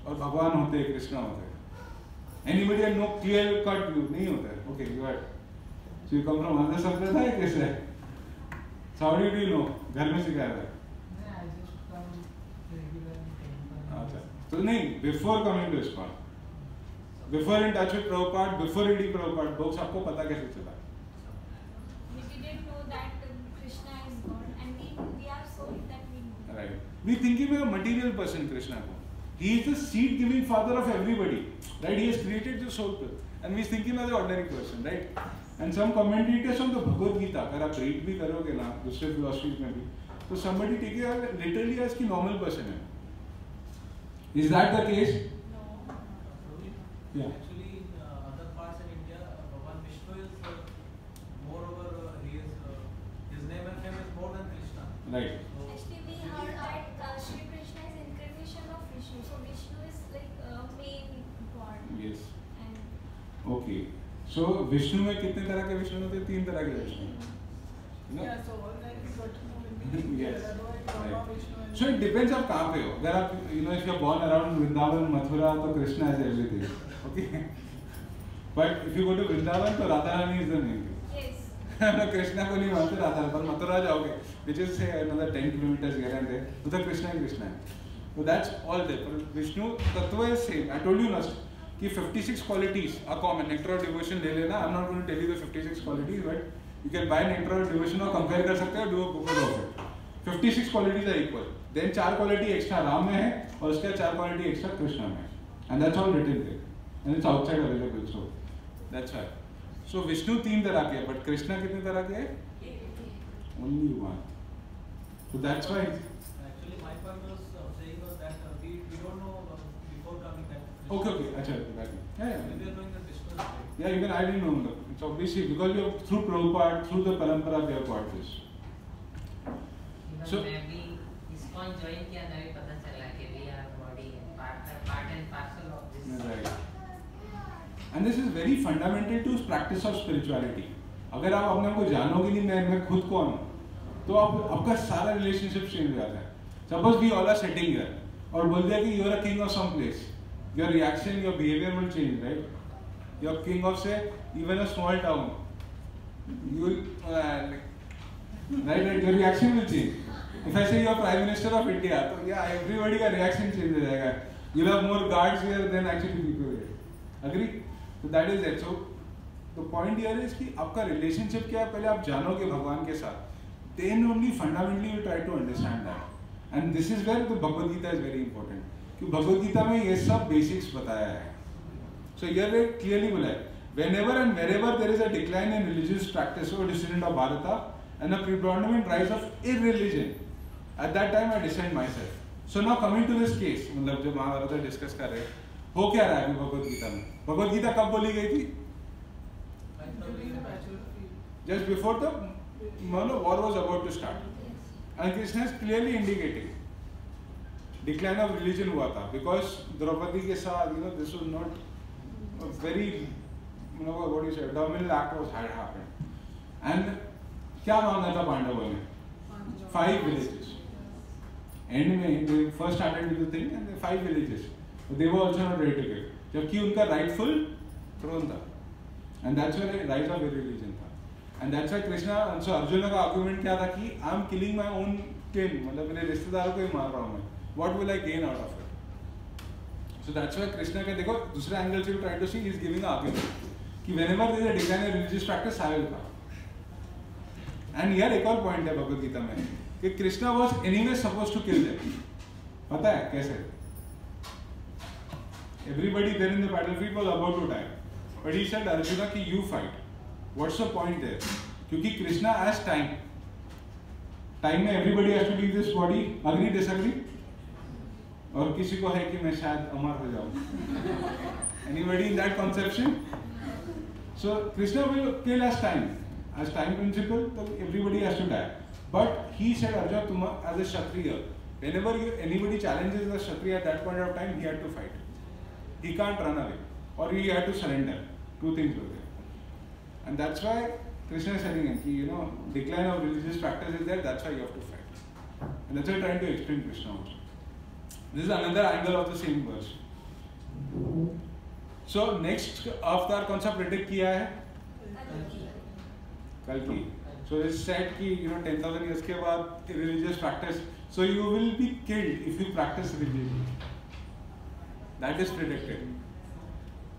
और भगवान होते हैं, कृष्णा होते हैं? Anybody know clear cut view? नहीं होता है. Okay, you are. So you come from other संप्रदाय कैसे है? So how do you know? घर में सिखाया था. अच्छा, तो नहीं. Before coming to ISKCON, before in touch with Prabhupada, before reading Prabhupada books, आपको पता कैसे चला? We didn't know that Krishna is God, and we are so that we know. Right. We think him a material person, Krishna. He is the seed-giving father of everybody, right? He has created the soul, and we think him as an ordinary person, right? And some commentators on the Bhagavad Gita, अगर आप read भी करोगे ना दूसरे philosophies में भी, तो somebody take it literally as कि normal person है. Is that the case? No. Yeah. Actually, in other parts in India, Bhagwan Vishnu is moreover, his name and fame is more than Krishna. Right. So, Actually, we heard that Shri Krishna is incarnation of Vishnu. So Vishnu is like main god. Yes. And Okay. So Vishnu में कितने तरह के विष्णु होते हैं? 3 तरह के Vishnu. You know? Yeah, so all that we got to know in the Yes. Brahma, Right. Vishnu and So it depends आप कहाँ पे हो. अगर आप if you're born around Vrindavan, Mathura, तो Krishna is everything. Okay. But if you go to Vrindavan, तो Radha Rani is the main thing. yes. Krishna को नहीं मानते राधा पर मथुरा जाओगे which is say another 10 kilometers here and there उधर कृष्णा ही कृष्णा है. So that's all there. But Vishnu तत्व is same. I told you last कि 56 qualities are common. Nectar of devotion ले लेना. I'm not going to tell you the 56 qualities, but you can buy nectar of devotion और compare कर सकते हो, do a book of it. 56 qualities are equal. Then 4 quality extra Ram में है और उसके 4 quality extra कृष्णा में है. And that's all written there. And it's outside available. So that's why. So Vishnu 3 तरह के है, but कृष्णा कितने तरह के है? Only one. So that's why. actually, my point was saying was that we don't know before coming that. Okay, okay. अच्छा, back. Yeah, And we yeah. are knowing that Vishnu is great. Yeah, even I didn't know. It's obviously because you have, through Prabhupada, through the parampara, we have got this. Even So- मैं भी ISKCON join किया तभी पता चला कि we are body part and parcel of this. Right. And this is very fundamental to practice of spirituality. अगर आप अपने को जानोगे नहीं मैं खुद कौन हूँ, तो आपका सारा रिलेशनशिप चेंज हो जाता है. Suppose we all are sitting here और बोल दिया कि you are a king of some place. Your reaction, your behavior will change, right? You're king of say even a small town. You will right, your reaction will change. If I say you are Prime Minister of India, तो yeah, everybody का reaction change हो जाएगा. You'll have more guards here than actually people here. Agree? So that is it. So the point here is कि आपका relationship क्या है पहले आप जानोगे भगवान के साथ. Then only fundamentally you try to understand that. And this is where the Bhagavad Gita is very important. क्योंकि भगवद गीता में ये सब बेसिक्स बताया है. So here it clearly बोला है, whenever and wherever there is a decline in religious practice or descendant of Bharata and a predominant rise of irreligion, at that time I discerned myself. So now coming to this case, मतलब जो Mahabharat discuss कर रहे हैं, हो क्या रहा है अभी भगवद गीता में? भगवद गीता कब बोली गई थी? Just before the war was about to start. And Krishna is clearly indicating decline of religion हुआ था because द्रौपदी के साथ this was not a very what do you say dominant act was had happened. And क्या मांगा था पांडवों ने? 5 villages. End में they first started with the thing and the 5 villages. But they were also not ready to give. जबकि उनका rightful throne था. And that's where the rise of irreligion था. And that's why Krishna, so Arjuna का argument क्या था कि I am killing my own kin, मतलब मेरे रिश्तेदारों को ही मार रहा हूँ मैं. What will I gain out of it? So that's why Krishna का देखो दूसरे angle से try to see he is giving an argument कि whenever there is a decline in religious practice I will come. And here एक और point है भगवद गीता में कि Krishna was anyway supposed to kill them. पता है कैसे? Everybody there in the battlefield was about to die, but he said Arjuna कि you fight. What's the point there? क्योंकि Krishna has time. Time में everybody has to leave this body. Agree, disagree? और किसी को है कि मैं शायद अमर हो जाऊँ. Anybody in that conception? So Krishna will kill as time. As time principle, so everybody has to die. But he said, Arjuna, तुम as a Kshatriya, whenever anybody challenges a Kshatriya at that point of time, he had to fight. He can't run away, or he had to surrender. 2 things were there. And that's why Krishna is telling him, decline of religious practice is there, that's why you have to fight. And that's why I'm trying to explain Krishna also. This is another angle of the same verse. So next अवतार कौन सा predict किया है? Kalki. So it's said कि 10,000 years के बाद religious practice. So you will be killed if you practice religion. That is predicted.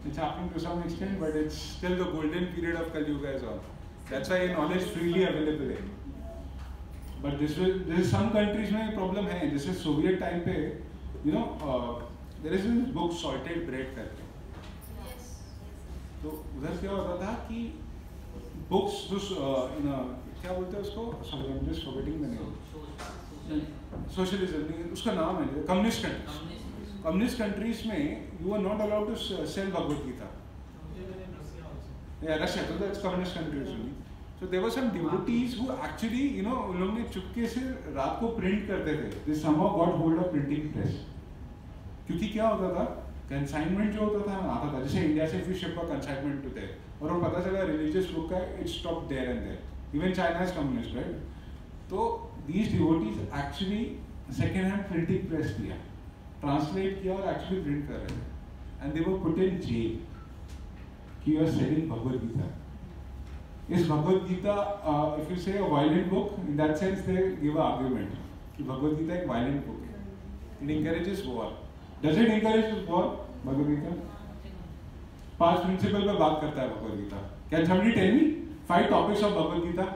It's happening to some extent, but it's still the golden period of Kali Yuga is on. That's why knowledge freely available है. But this is some countries में problem है. This is Soviet time पे, there is this book Salted Bread करके. तो उधर क्या होता था कि books जो क्या बोलते हैं उसको, sorry I am just forgetting the name, socialism नहीं, उसका नाम है कम्युनिस्ट कंट्रीज। कम्युनिस्ट कंट्रीज में you are not allowed to sell Bhagavad Gita. Russia तो that's communist countries only. So there were some devotees who actually, you know, उन लोगों ने चुपके से रात को प्रिंट करते थे। They somehow got hold of printing press। क्योंकि क्या होता था, कंसाइनमेंट जो होता था आता था, जैसे इंडिया से फिर शिप का कंसाइनमेंट होते हैं, और वो पता चला रिलीजियस बुक का it stop there and there, even China is communist right. तो these devotees actually second hand printing press किया, ट्रांसलेट किया और एक्चुअली प्रिंट कर रहे थे, and they were put in jail कि you are selling Bhagavad Gita. Is Bhagavad Gita, if you say a violent book, in that sense they give an argument कि Bhagavad Gita एक violent book है. It encourages war. Does it encourage war, Bhagavad Gita? 5 principle पे बात करता है Bhagavad Gita. Can somebody tell me 5 topics of Bhagavad Gita?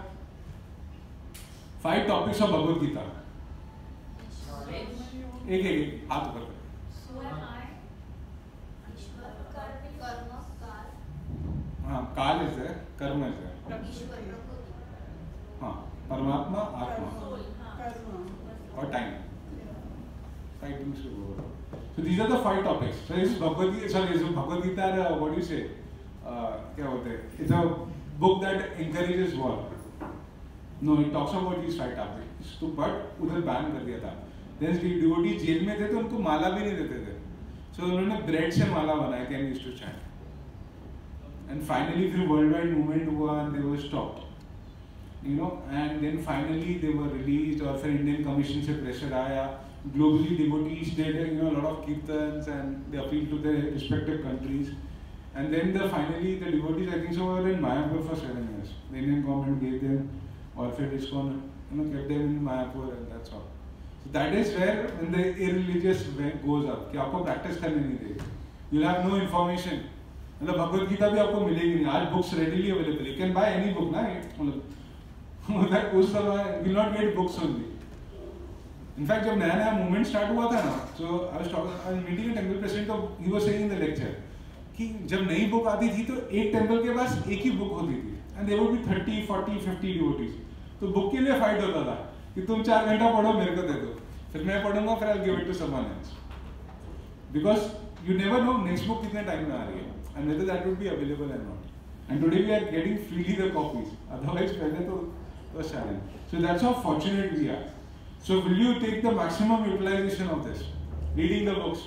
5 topics of Bhagavad Gita. एक हाथ ऊपर करो. So am I. हाँ, काल is there, कर्म is there. हाँ, परमात्मा, आत्मा और time. 5 things to go over. So these are the 5 topics. So this is Bhagavad Gita. Sorry, this is Bhagavad Gita. What do you say? क्या बोलते हैं? It's a book that encourages war. No, it talks about these 5 topics. तो but उधर ban कर दिया था. Then devotees jail में थे तो उनको माला भी नहीं देते थे. So उन्होंने ब्रेड से माला बनाया कि used to chant. And finally फिर worldwide movement हुआ and they were stopped, you know, and then finally they were released, और फिर Indian Commission से pressure आया, globally devotees did, you know, a lot of kirtans and they appealed to their respective countries, and then finally the devotees I think so were in Mayapur for 7 years. The Indian government gave them, और फिर ISKCON, you know, kept them in Mayapur and that's all. So that is where when the irreligious goes up, कि आपको practice करने नहीं देगी, you'll have no information. मतलब भगवद गीता भी आपको मिलेगी नहीं। आज books readily available, you can buy any book ना, मतलब उस समय will not get books only. In fact जब नया नया मूवमेंट स्टार्ट हुआ था ना, so I was meeting a temple president, तो he was saying in the lecture कि जब नई बुक आती थी तो एक टेंपल के पास एक ही बुक होती थी, and there would be 30, 40, 50 devotees. तो बुक के लिए फाइट होता था कि तुम 4 घंटा पढ़ो, मेरे को दे दो, फिर मैं पढ़ूंगा, फिर I will give it to someone else, because you never know next book कितने टाइम में आ रही है and whether that would be available or not. And today we are getting freely the copies. Otherwise, पहले तो was challenge. So that's how fortunate we are. So will you take the maximum utilization of this? Reading the books.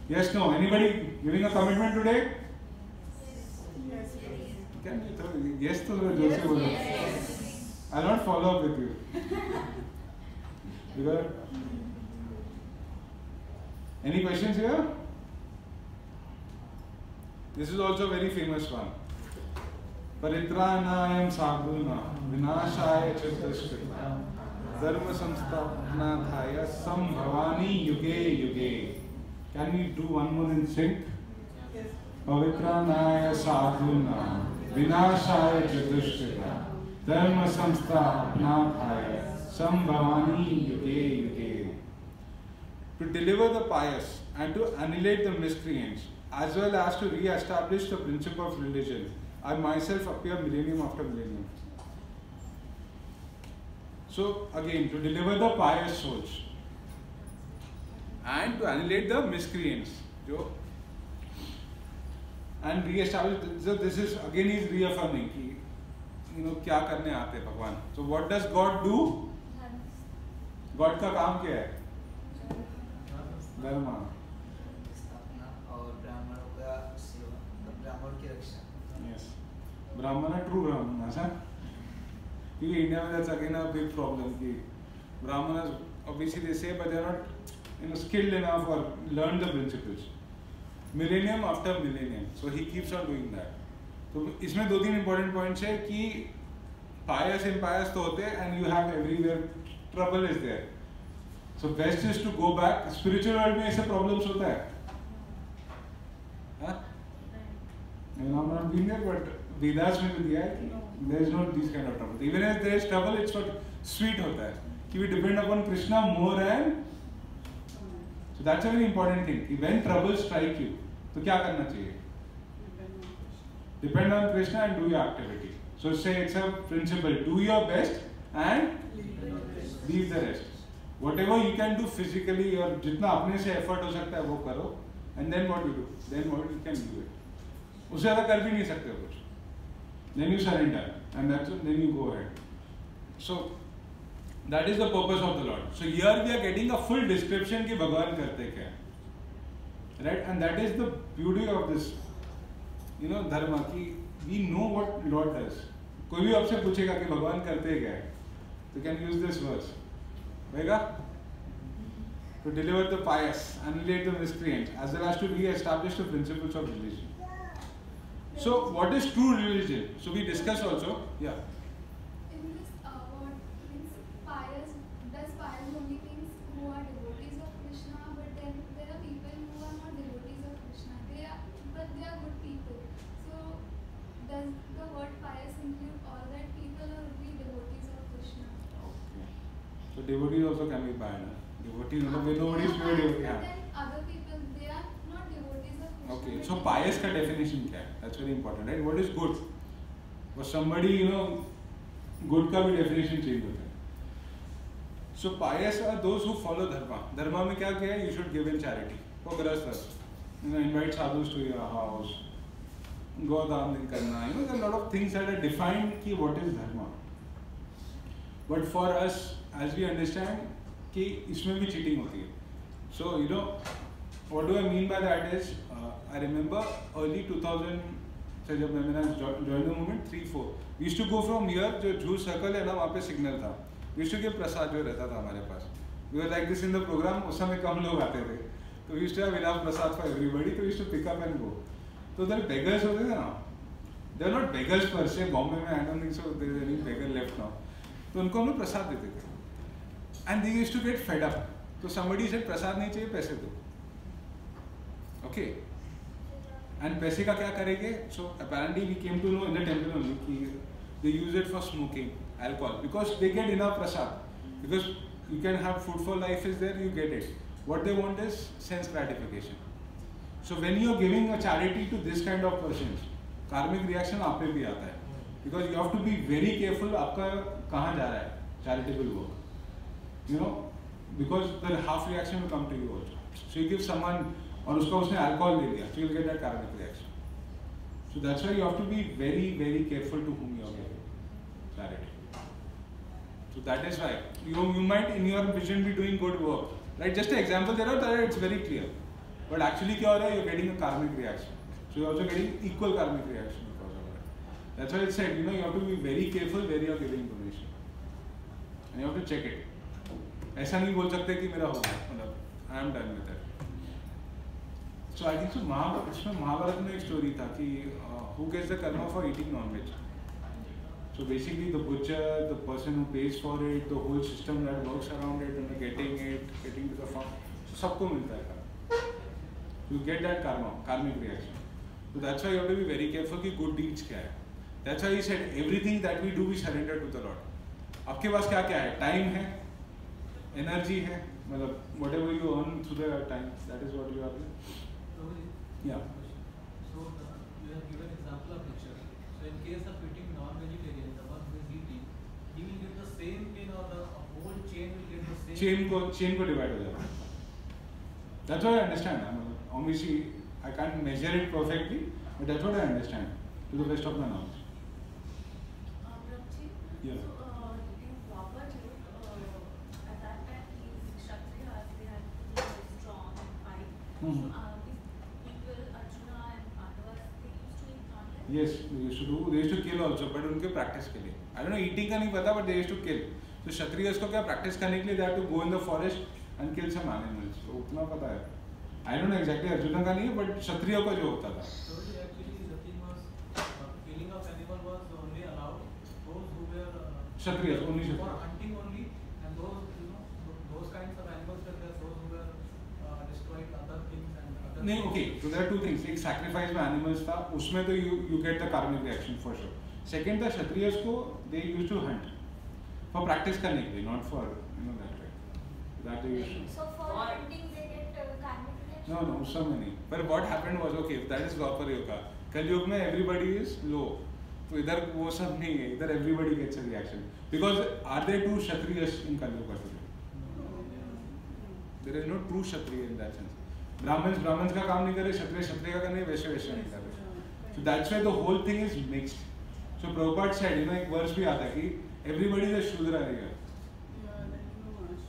Yes, no. Anybody giving a commitment today? Yes. Can you throw yes to the Jose बोलो. I'll not follow up with you. Because any questions here? This is also a very famous one. परित्राणाय साधूनां विनाशाय च दुष्कृतां धर्म संस्थापनार्थाय संभवामि युगे युगे. Can we do one more in sync? Yes. पवित्राणाय साधूनां विनाशाय च दुष्कृतां धर्म संस्थापनार्थाय संभवामि युगे युगे. To deliver the pious and to annihilate the miscreants, as well as to re-establish the principle of religion, I myself appear millennium after millennium. So again, to deliver the pious souls and to annihilate the miscreants, and re-establish. So this is again is reaffirming कि you know क्या करने आते हैं भगवान. So what does God do? God का काम क्या है? धर्म. Yes, Brahmana, true Brahmana, ऐसा? क्योंकि इंडिया में that's again a big problem कि Brahmanas obviously they say but they are not, you know, skilled enough or learn the principles. Millennium after millennium, so he keeps on doing that. तो इसमें 2-3 important points है कि pious impious तो होते हैं and you have everywhere trouble is there. So best is to go back. Spiritual world में ऐसे problems होता है. हाँ? I'm not being there, but Vedas में तो दिया है कि there is no these kind of trouble. Even if there is trouble, it's what sweet होता है कि we depend upon Krishna more and so that's a very important thing. कि when trouble strike you, तो क्या करना चाहिए? Depend on Krishna and do your activity. So say it's a principle: do your best and leave the rest. Whatever you can do physically और जितना अपने से effort हो सकता है वो करो, and then what you do? Then what you can do it. उससे ज़्यादा कर भी नहीं सकते कुछ. Then you surrender, and then you go ahead. So that is the purpose of the Lord. So here we are getting a full description कि भगवान करते क्या है, right? And that is the beauty of this, dharma कि we know what Lord does. कोई भी आपसे पूछेगा कि भगवान करते क्या है, तो can use this verse. Vega? To deliver the pious, annihilate the miscreant, as well as to re-establish the principles of religion. So, what is true religion? So, we discussed also. Yeah. In this, what means pious, does pious only means who are devotees of Krishna, but then there are people who are not devotees of Krishna. But they are good people. So, does the word pious include all that people or only devotees of Krishna? Okay. So, devotees also can be pious. Devotees, nobody is pure devotee. But then other people, they are not devotees of Krishna. Okay. So, pious का definition क्या है? That's very important, right? What is good? For somebody, good का भी definition change होता है. So, pious are those who follow dharma. Dharma में क्या है? You should give in charity. For grasthas, invite sadhus to your house. Go दान नहीं करना. There are a lot of things that are defined कि what is dharma. But for us, as we understand, कि इसमें भी cheating होती है. So what do I mean by that is, I remember early 2000 से जब मैंने joined the movement 3-4. We used to go from here, जो Juhu circle है ना, वहाँ पे signal था. We used to give प्रसाद जो रहता था हमारे पास. We were like this in the program. उस समय कम लोग आते थे. तो we used to have enough Prasad for everybody. तो we used to pick up and go. तो उधर beggars होते थे ना. They are not beggars per se. Bombay में I don't think so. There is any beggar left now. तो उनको हम लोग प्रसाद देते थे. And they used to get fed up. So somebody said प्रसाद नहीं चाहिए, पैसे दो. Okay. And पैसे का क्या करेंगे? So apparently we came to know in the temple only कि they use it for smoking alcohol because they get enough prasad. Because you can have food for life is there, you get it. What they want is sense gratification. So when you are giving a charity to this kind of persons, karmic reaction आप पे भी आता है. Because you have to be very careful आपका कहाँ जा रहा है charitable work. Because the half reaction will come to you also. So you give someone और उसका उसने alcohol ले लिया, so you'll get that karmic reaction. So that's why you have to be very, very careful to whom you are giving charity. So that is why you might in your vision be doing good work, right? Just an example there are that it's very clear, but actually क्या हो रहा है? You're getting a karmic reaction. So you're also getting equal karmic reaction because of that. That's why it said, you have to be very careful where you are giving donation, and you have to check it. ऐसा नहीं बोल सकते कि मेरा हो गया, मतलब I am done with that. So I think so इसमें महाभारत में एक स्टोरी था कि who gets the karma for eating non-veg. So basically the butcher, the person who pays for it, the whole system that works around it, and getting to the farm, so सबको मिलता है karma. You get that karmic reaction. So that's why you have to be very careful कि good deeds क्या है. That's why he said everything that we do we surrender to the Lord. आपके पास क्या क्या है? Time है, energy है, मतलब whatever you earn through the time, that is what you are doing. Yeah. So you have given example of butcher. So in case of eating non-vegetarian, the one who is eating, he will get the same pain or the whole chain will get the same. chain को divide हो जाता है. That's what I understand. Obviously I can't measure it perfectly, but that's what I understand to the best of my knowledge. Prabhuji, Yeah. so in Dwapar Yug, at that time these Kshatriyas, they had to be very strong and fight. Mhm. So these people, Arjuna and Pandavas, they used to eat non-veg? Yes, they used to kill also, but उनके practice के लिए. I don't know eating का नहीं पता, but they used to kill. So Kshatriyas को क्या practice करने के लिए they have to go in the forest and kill some animals. तो उतना पता है. I don't know exactly Arjuna का नहीं है, but Kshatriya का जो होता था. So actually the thing was killing of animal was only allowed those who were Kshatriyas, only for Kshatriyas. hunting only, and those kinds of animals were there, those who were destroying other things and other. नहीं, okay. So there are two things. एक sacrifice में animals था, उसमें तो you get the karmic reaction for sure. Second था Kshatriyas को they used to hunt for practice करने के लिए, not for that way. That they used to. So for hunting they get karmic reaction? No, उस समय नहीं. But what happened was, okay, if that is Dwapar Yuga. Kali Yuga में everybody is low. तो इधर वो सब नहीं है, इधर everybody gets a reaction. Because are there two Kshatriyas in Kaliyuga today? There is no true Kshatriya in that sense. Brahmins का काम नहीं करे, Kshatriya का नहीं, वैश्य नहीं करे. So that's why the whole thing is mixed. So Prabhupada said, एक verse भी आता है कि everybody is a Shudra here.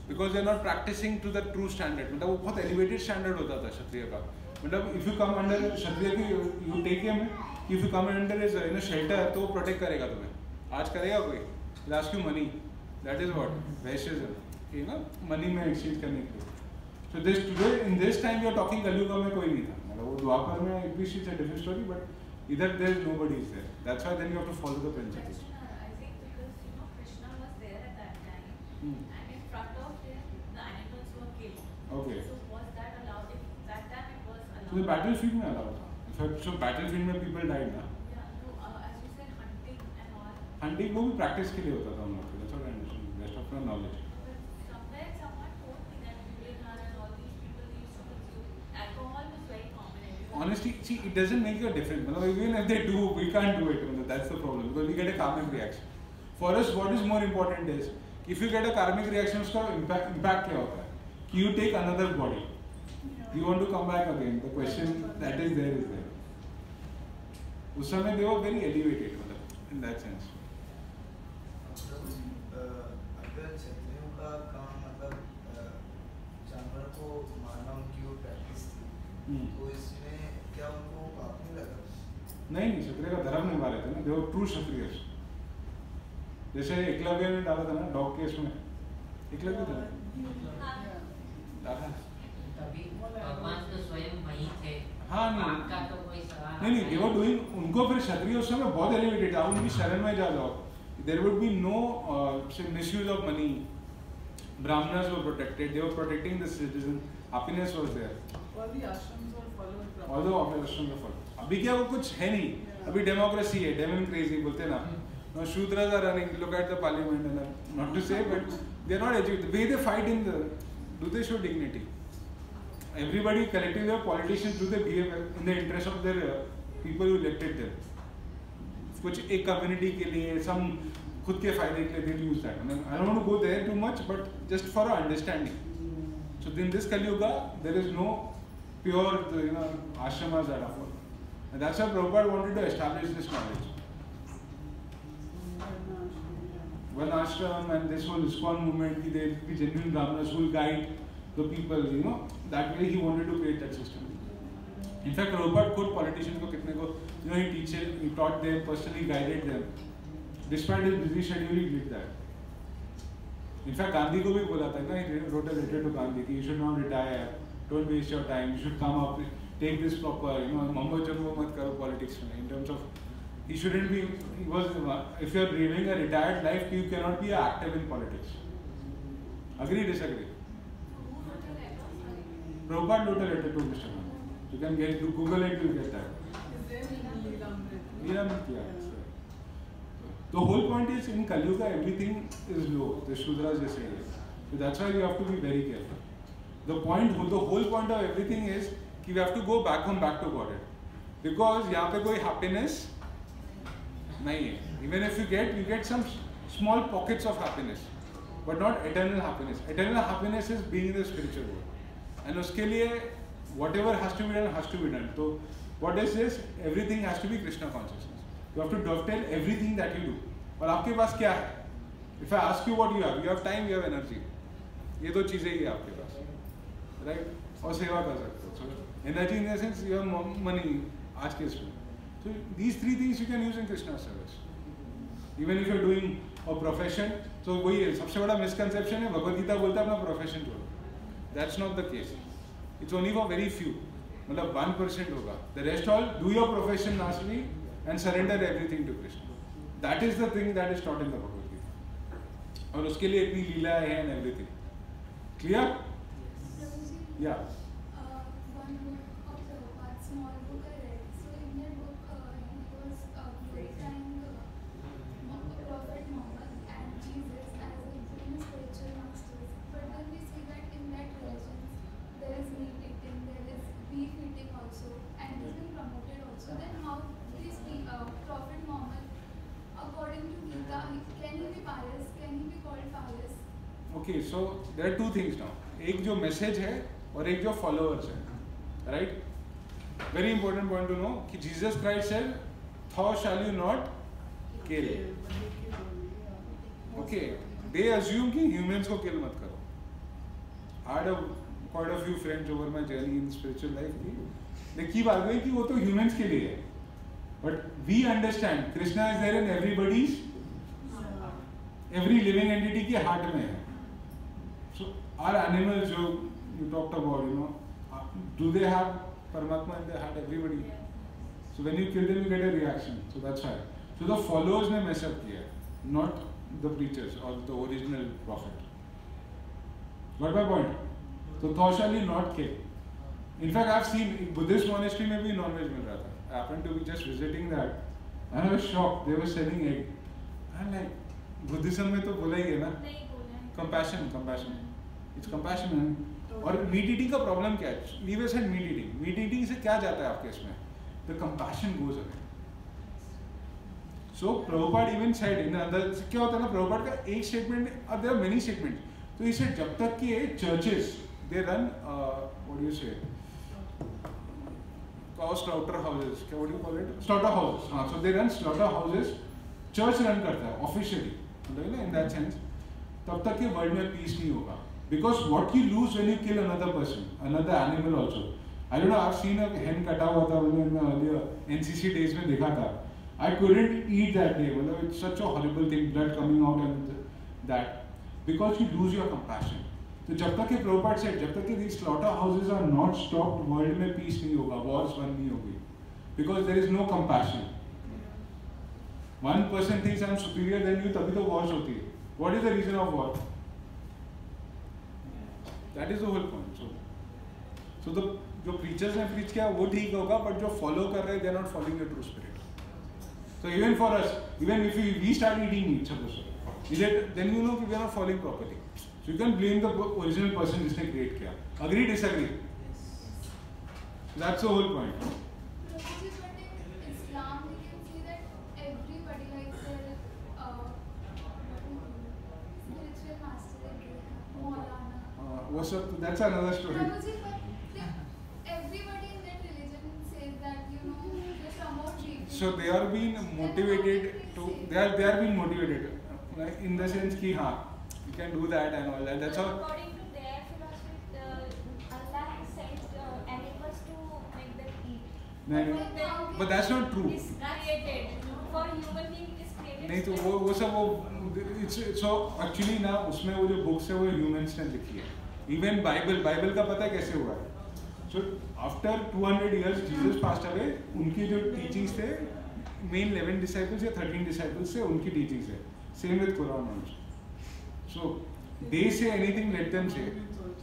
Because they are not practicing to the true standard. मतलब वो बहुत elevated standard होता था Kshatriya का. मतलब if you come under Kshatriya की, you take him, if you come under his shelter, तो वो protect करेगा तुम्हें. आज करेगा कोई? He'll ask you money. That is what Vaishyaism. Money में exchange करने के लिए. So this today in this time we are talking Kaliyuga में कोई नहीं था. मतलब वो द्वापर में it is a different story, but either there nobody is there. That's why then you have to follow the principles. I think because Krishna was there at that time, and in front of him the animals were killed. Okay. So was that allowed? If that time it was allowed. So the battlefield में allowed था. So battlefield में people died ना. Yeah, no, as you said, hunting and all. Hunting वो भी practice के लिए होता था हम लोग. That's what I understand. Rest of my knowledge. But somewhere someone told me that Vivekananda and all these people they used to consume alcohol was very common everywhere. Honestly, see, it doesn't make a difference. Even if they do, we can't do it. That's the problem because we get a karmic reaction. For us, what is more important is if you get a karmic reaction, उसका impact क्या होता है? कि you take another body. You want to come back again. The question that is there is there. उस समय they were very elevated in that sense. अगर क्षत्रियों का काम मतलब जानवर को मारना उनकी वो प्रैक्टिस थी, तो इसमें क्या उनको पाप नहीं लगा? नहीं क्षत्रिय का धर्म निभा रहे थे ना. They were true क्षत्रिय. जैसे एकलव्य ने डाला था ना डॉग केस में. एकलव्य था डाला. तभी भगवान तो स्वयं वही थे. हाँ नहीं. आपका तो कोई सवाल नहीं they were doing उनको फिर क्षत्रिय उस समय बहुत elevated था. उनकी शरण में जा जाओ. There would be no misuse of money. Brahmanas were protected. They were protecting the citizen. Happiness was there. All the ashrams were followed properly. All the operations were followed. अभी क्या वो कुछ है नहीं. अभी democracy है. Democracy बोलते हैं ना. Now Shudras are running. Look at the parliament and not to say, but they are not educated. The way they fight in the, do they show dignity? Everybody collectively, politicians, do they behave in the interest of their people who elected them? कुछ एक community के लिए, some खुद के फायदे के लिए they use that. I don't want to go there too much, but just for our understanding. So in this Kali Yuga, there is no pure, ashramas that are followed. And that's why Prabhupada wanted to establish this knowledge. One ashram and this whole ISKCON movement, there will be genuine brahmanas who will guide the people, that way he wanted to create that system. In fact, Prabhupada खुद politicians को कितने को, he taught them, personally guided them. Despite his busy schedule, he did that. In fact, Gandhi को भी बोला था ना, he wrote a letter to Gandhi कि you should not retire, don't waste your time, you should come up, take this proper, mambo jumbo मत करो politics में. In terms of, he shouldn't be, if you are living a retired life, you cannot be active in politics. Agree, disagree? Prabhupada wrote a letter to Mr. Gandhi. You can get to Google it, you will get that. Is there any Leelamrita? Leelamrita, the whole point is in Kali Yuga everything is low. The Shudras just say it. So that's why you have to be very careful. The whole point of everything is that we have to go back to Godhead. Because यहाँ पे कोई happiness नहीं है. Even if you get some small pockets of happiness, but not eternal happiness. Eternal happiness is being in the spiritual world. And उसके लिए whatever has to be done has to be done. So what is this? Everything has to be Krishna consciousness. You have to dovetail everything that you do. और आपके पास क्या है? If I ask you what you have time, you have energy. ये दो चीजें ही है आपके पास, right? और सेवा कर सकते हो. So energy in the sense you have money आज के इसमें. So these three things you can use in Krishna service. Even if you are doing a profession, so वही है सबसे बड़ा misconception है भगवद गीता बोलता है अपना profession छोड़ो. That's not the case. It's only for very few. मतलब 1% होगा. The rest all do your profession nicely and surrender everything to Krishna. That is the thing that is taught in the Bhagavad Gita. और उसके लिए इतनी लीला है and everything. Clear? Yeah. One book of Prabhupada, small book I read. So in that book, he was glorifying Prophet Muhammad and Jesus as spiritual masters. But then we see that in that religion, there is meat eating, there is beef eating also, and it has been promoted also. Then how this Prophet Muhammad pious. Can he be called pious? Okay, so there are two things now. एक जो message है और एक जो followers है, right? Very important point to know कि Jesus Christ said, "Thou shall you not kill." Okay, they assume कि humans को किल मत करो. I had quite a few friends over my journey in spiritual life की they keep arguing कि वो तो humans के लिए है, but we understand Krishna is there in everybody's, every living entity के हार्ट में है. So our animals जो you talked about, you know, do they have Paramatma in their heart? Everybody. So when you kill them, you get a reaction. So that's why. So the followers ने mess up किया, not the preachers or the original prophet. Got my point? So thou shall you not kill. In fact, I've seen Buddhist monastery में भी non-veg मिल रहा था. I happened to be just visiting that, and I was shocked. They were selling egg. I'm like, Buddhism में तो बोला ही है ना? Compassion, compassion. It's compassion. और meat eating का problem क्या है? Leave aside meat eating. Meat eating से क्या जाता है आपके इसमें? The compassion goes away. So Prabhupada even said in the क्या होता है ना, Prabhupada का एक statement, और there are many statements. तो इसे जब तक कि churches they run what do you say, cow slaughter houses, what do you call it, slaughter houses. So they run slaughter houses, church run करता है officially, in that sense. तब तक कि world में peace नहीं होगा. Because what you lose when you kill another person, another animal also. I don't know, I've seen a hen कटा हुआ था मैंने earlier NCC days में देखा था. I couldn't eat that day. It's such a horrible thing, blood coming out and that. Because you lose your compassion. तो जब तक कि Prabhupada said, जब तक कि these slaughter houses are not stopped, world में peace नहीं होगा, wars बंद नहीं होगी. Because there is no compassion. One person thinks I'm superior than you, तभी तो wars होती है. What is the reason of war? That is the whole point. So the जो preachers ने preach किया वो ठीक होगा, but जो follow कर रहे हैं, they are not following the true spirit. So even for us, even if we start eating meat, suppose, then you know we are not following properly. So you can blame the original person जिसने create किया. Agree, disagree? That's the whole point. Prabhuji, but in Islam we can see that everybody, like their spiritual master, Maulana. What's up? That's another story. Prabhuji, but everybody in that religion says that, you know, they promote treating. So they are being motivated to. They are being motivated, like in the sense कि हाँ, you can do that and all that. That's all. According to their philosophy, Allah has sent animals to make them eat. नहीं, but that's not true. It's created for human being. It is created. नहीं तो वो सब वो so actually ना उसमें वो जो books है वो humans ने लिखी है. Even Bible का पता है कैसे हुआ है? So after 200 years Jesus passed away, उनकी जो teachings थे, main 11 disciples या 13 disciples से उनकी teachings है. Same with Quran also. So they say anything, let them say.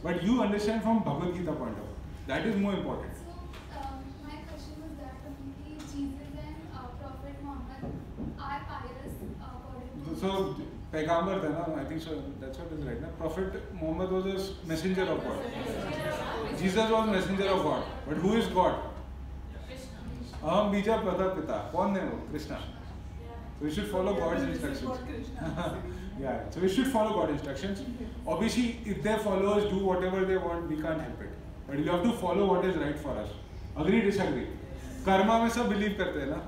But you understand from Bhagavad Gita point of view. That is more important. So my question was that only Jesus and Prophet Muhammad are pious according to. So पैगंबर था ना, I think so. That's what is right ना. Prophet Muhammad was a messenger of God. Jesus was messenger of God. But who is God? अहम बीजा प्रदा पिता. कौन है वो? Krishna. So we should follow God's instructions. Yeah. So we should follow God's instructions. Obviously, if their followers do whatever they want, we can't help it. But we have to follow what is right for us. Agree, disagree? Karma में सब believe करते हैं ना.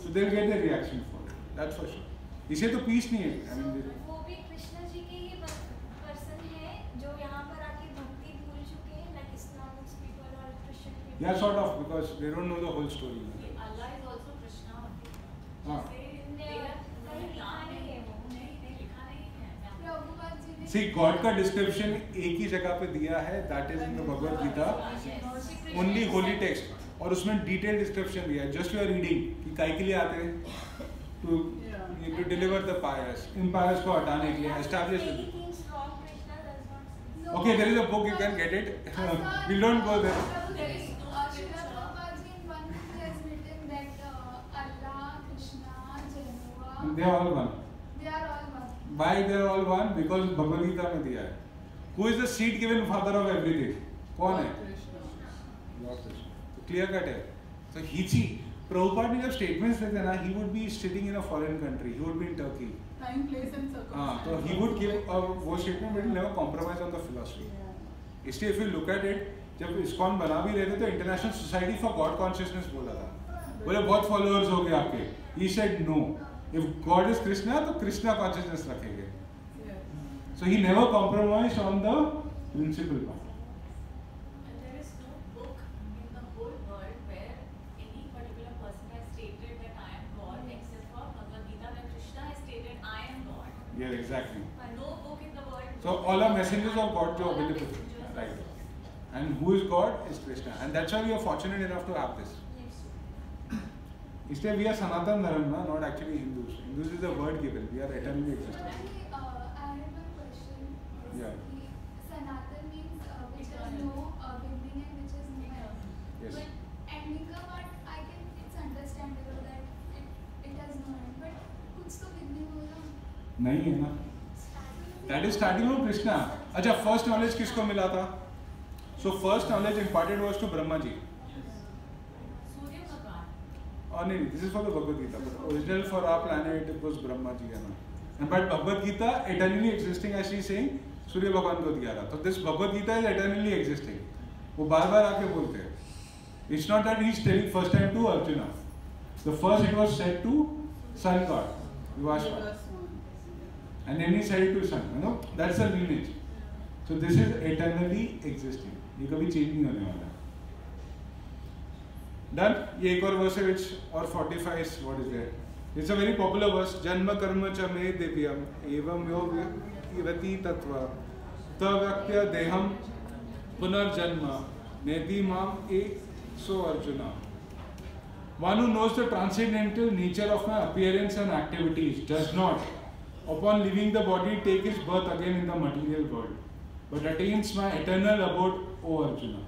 So they'll get the reaction for it. That's for sure. इसे तो peace नहीं है. I mean, वो भी कृष्ण जी के ही पर्सन है जो यहाँ पर आके भक्ति भूल चुके हैं, like Islamic people or Christian people. yeah, sort of, because they don't know the whole story. Allah is also Krishna. हाँ. कहीं लिखा नहीं है वो. नहीं लिखा नहीं है. Prabhupada ji ने. See, God का description एक ही जगह पे दिया है. That is in the Bhagavad Gita. Only holy text. और उसमें detailed description दिया है. Just you are reading कि काय के लिए आते हैं? To deliver the pious. Impious को हटाने के लिए. Establish it. Anything wrong, Krishna does not say. Okay, there is a book, you can get it. We don't go there. Prabhuji, Srila Prabhupada ji in one book he has written that Allah, Krishna, Jehovah, They are all one. they are all one. Why they are all one? Because Bhagavad Gita में दिया है. Who is the seed given father of everything? कौन है? Lord Krishna. तो clear cut है. So he see, Prabhupada ने जब statements देते ना, he would be sitting in a foreign country. He would be in Turkey. Time, place and circumstance. तो he would give वो statement but he never compromise on the philosophy. इसलिए if you look at it, जब ISKCON बना भी रहे थे तो International Society for God Consciousness बोला था, बोले बहुत followers हो गए आपके. He said no. If God is Krishna, तो Krishna consciousness रखेंगे. So he never compromised on the principle part. And there is no book in the whole world where any particular person has stated that I am God, except for Bhagavad Gita, where Krishna has stated I am God. Yeah, exactly. No book in the world. So all are messengers of God जो All are available, messengers. right? And who is God is Krishna, and that's why we are fortunate enough to have this. इसलिए we are Sanatan Dharma, not actually Hindus. Hindus is a word given. We are eternally existing. Actually, I have one question. Yeah. Sanatan means which has no beginning and which has no end. Yes. But ending part, it's understandable that it has no end. But कुछ तो beginning होगा. नहीं है ना? That is starting from Krishna. अच्छा, first knowledge किसको मिला था? So first knowledge imparted was to Brahma ji. Surya Bhagwan. Oh no, this is for the Bhagavad Gita. But original for our planet it was Brahma ji, है ना? And but Bhagavad Gita eternally existing as she is saying, सूर्य भगवान को दिया था. So this Bhagavad Gita is eternally existing. वो बार-बार आके बोलते हैं. It's not that he is telling first time to Arjuna. The first it was said to Sun God, Vivasva. And then he said it to Sun. You know, that's the lineage. So this is eternally existing. ये कभी change नहीं होने वाला. Done. ये एक और verse है which or 45 what is there? It's a very popular verse. जन्म कर्म च मे दिव्यम एवं यो विवति तत्व तव्यक्त्य देहम पुनर्जन्म नेति माम ए so Arjuna. One who knows the transcendental nature of my appearance and activities does not, upon leaving the body, take his birth again in the material world, but attains my eternal abode, O Arjuna.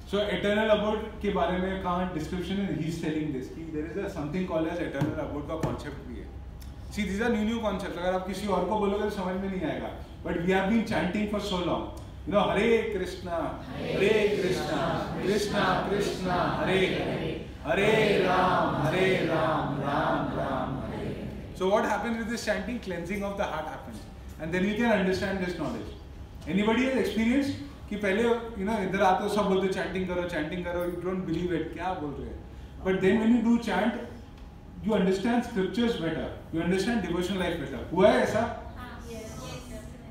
So eternal abode के बारे में कहाँ description है? He is telling this कि there is a something called as eternal abode का concept भी है. See, these are new concepts. अगर आप किसी और को बोलोगे तो समझ में नहीं आएगा. But we have been chanting for so long. You know, Hare Krishna, Krishna Krishna, Hare Ram, Ram Ram, Hare. So what happens with this chanting? Cleansing of the heart happens, and then we can understand this knowledge. Anybody has experienced कि पहले इधर आते हो सब बोलते chanting करो, you don't believe it, क्या बोल रहे हैं? But then when you do chant, you understand scriptures better, you understand devotional life better. हुआ है ऐसा?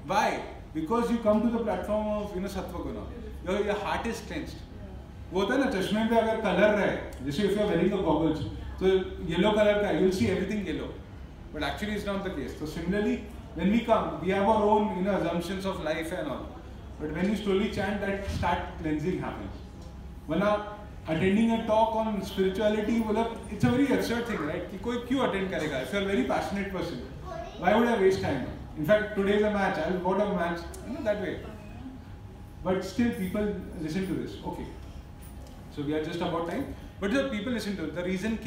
Why? Because you come to the platform of sattva guna. Your heart is cleansed. वो होता है ना चश्मे पे अगर कलर रहे, जैसे if you are wearing the goggles, तो yellow color का, you will see everything yellow. But actually it's not the case. So similarly, when we come, we have our own assumptions of life and all. But when you slowly chant, that start cleansing happens. वरना attending a talk on spirituality, it's a very absurd thing, right? कि कोई क्यों attend करेगा? If you are a very passionate person, why would I waste time? In fact, today is a match. I will go to a match, that way. But still, people listen to this. Okay. So we are just about time. But the people listen to it. The reason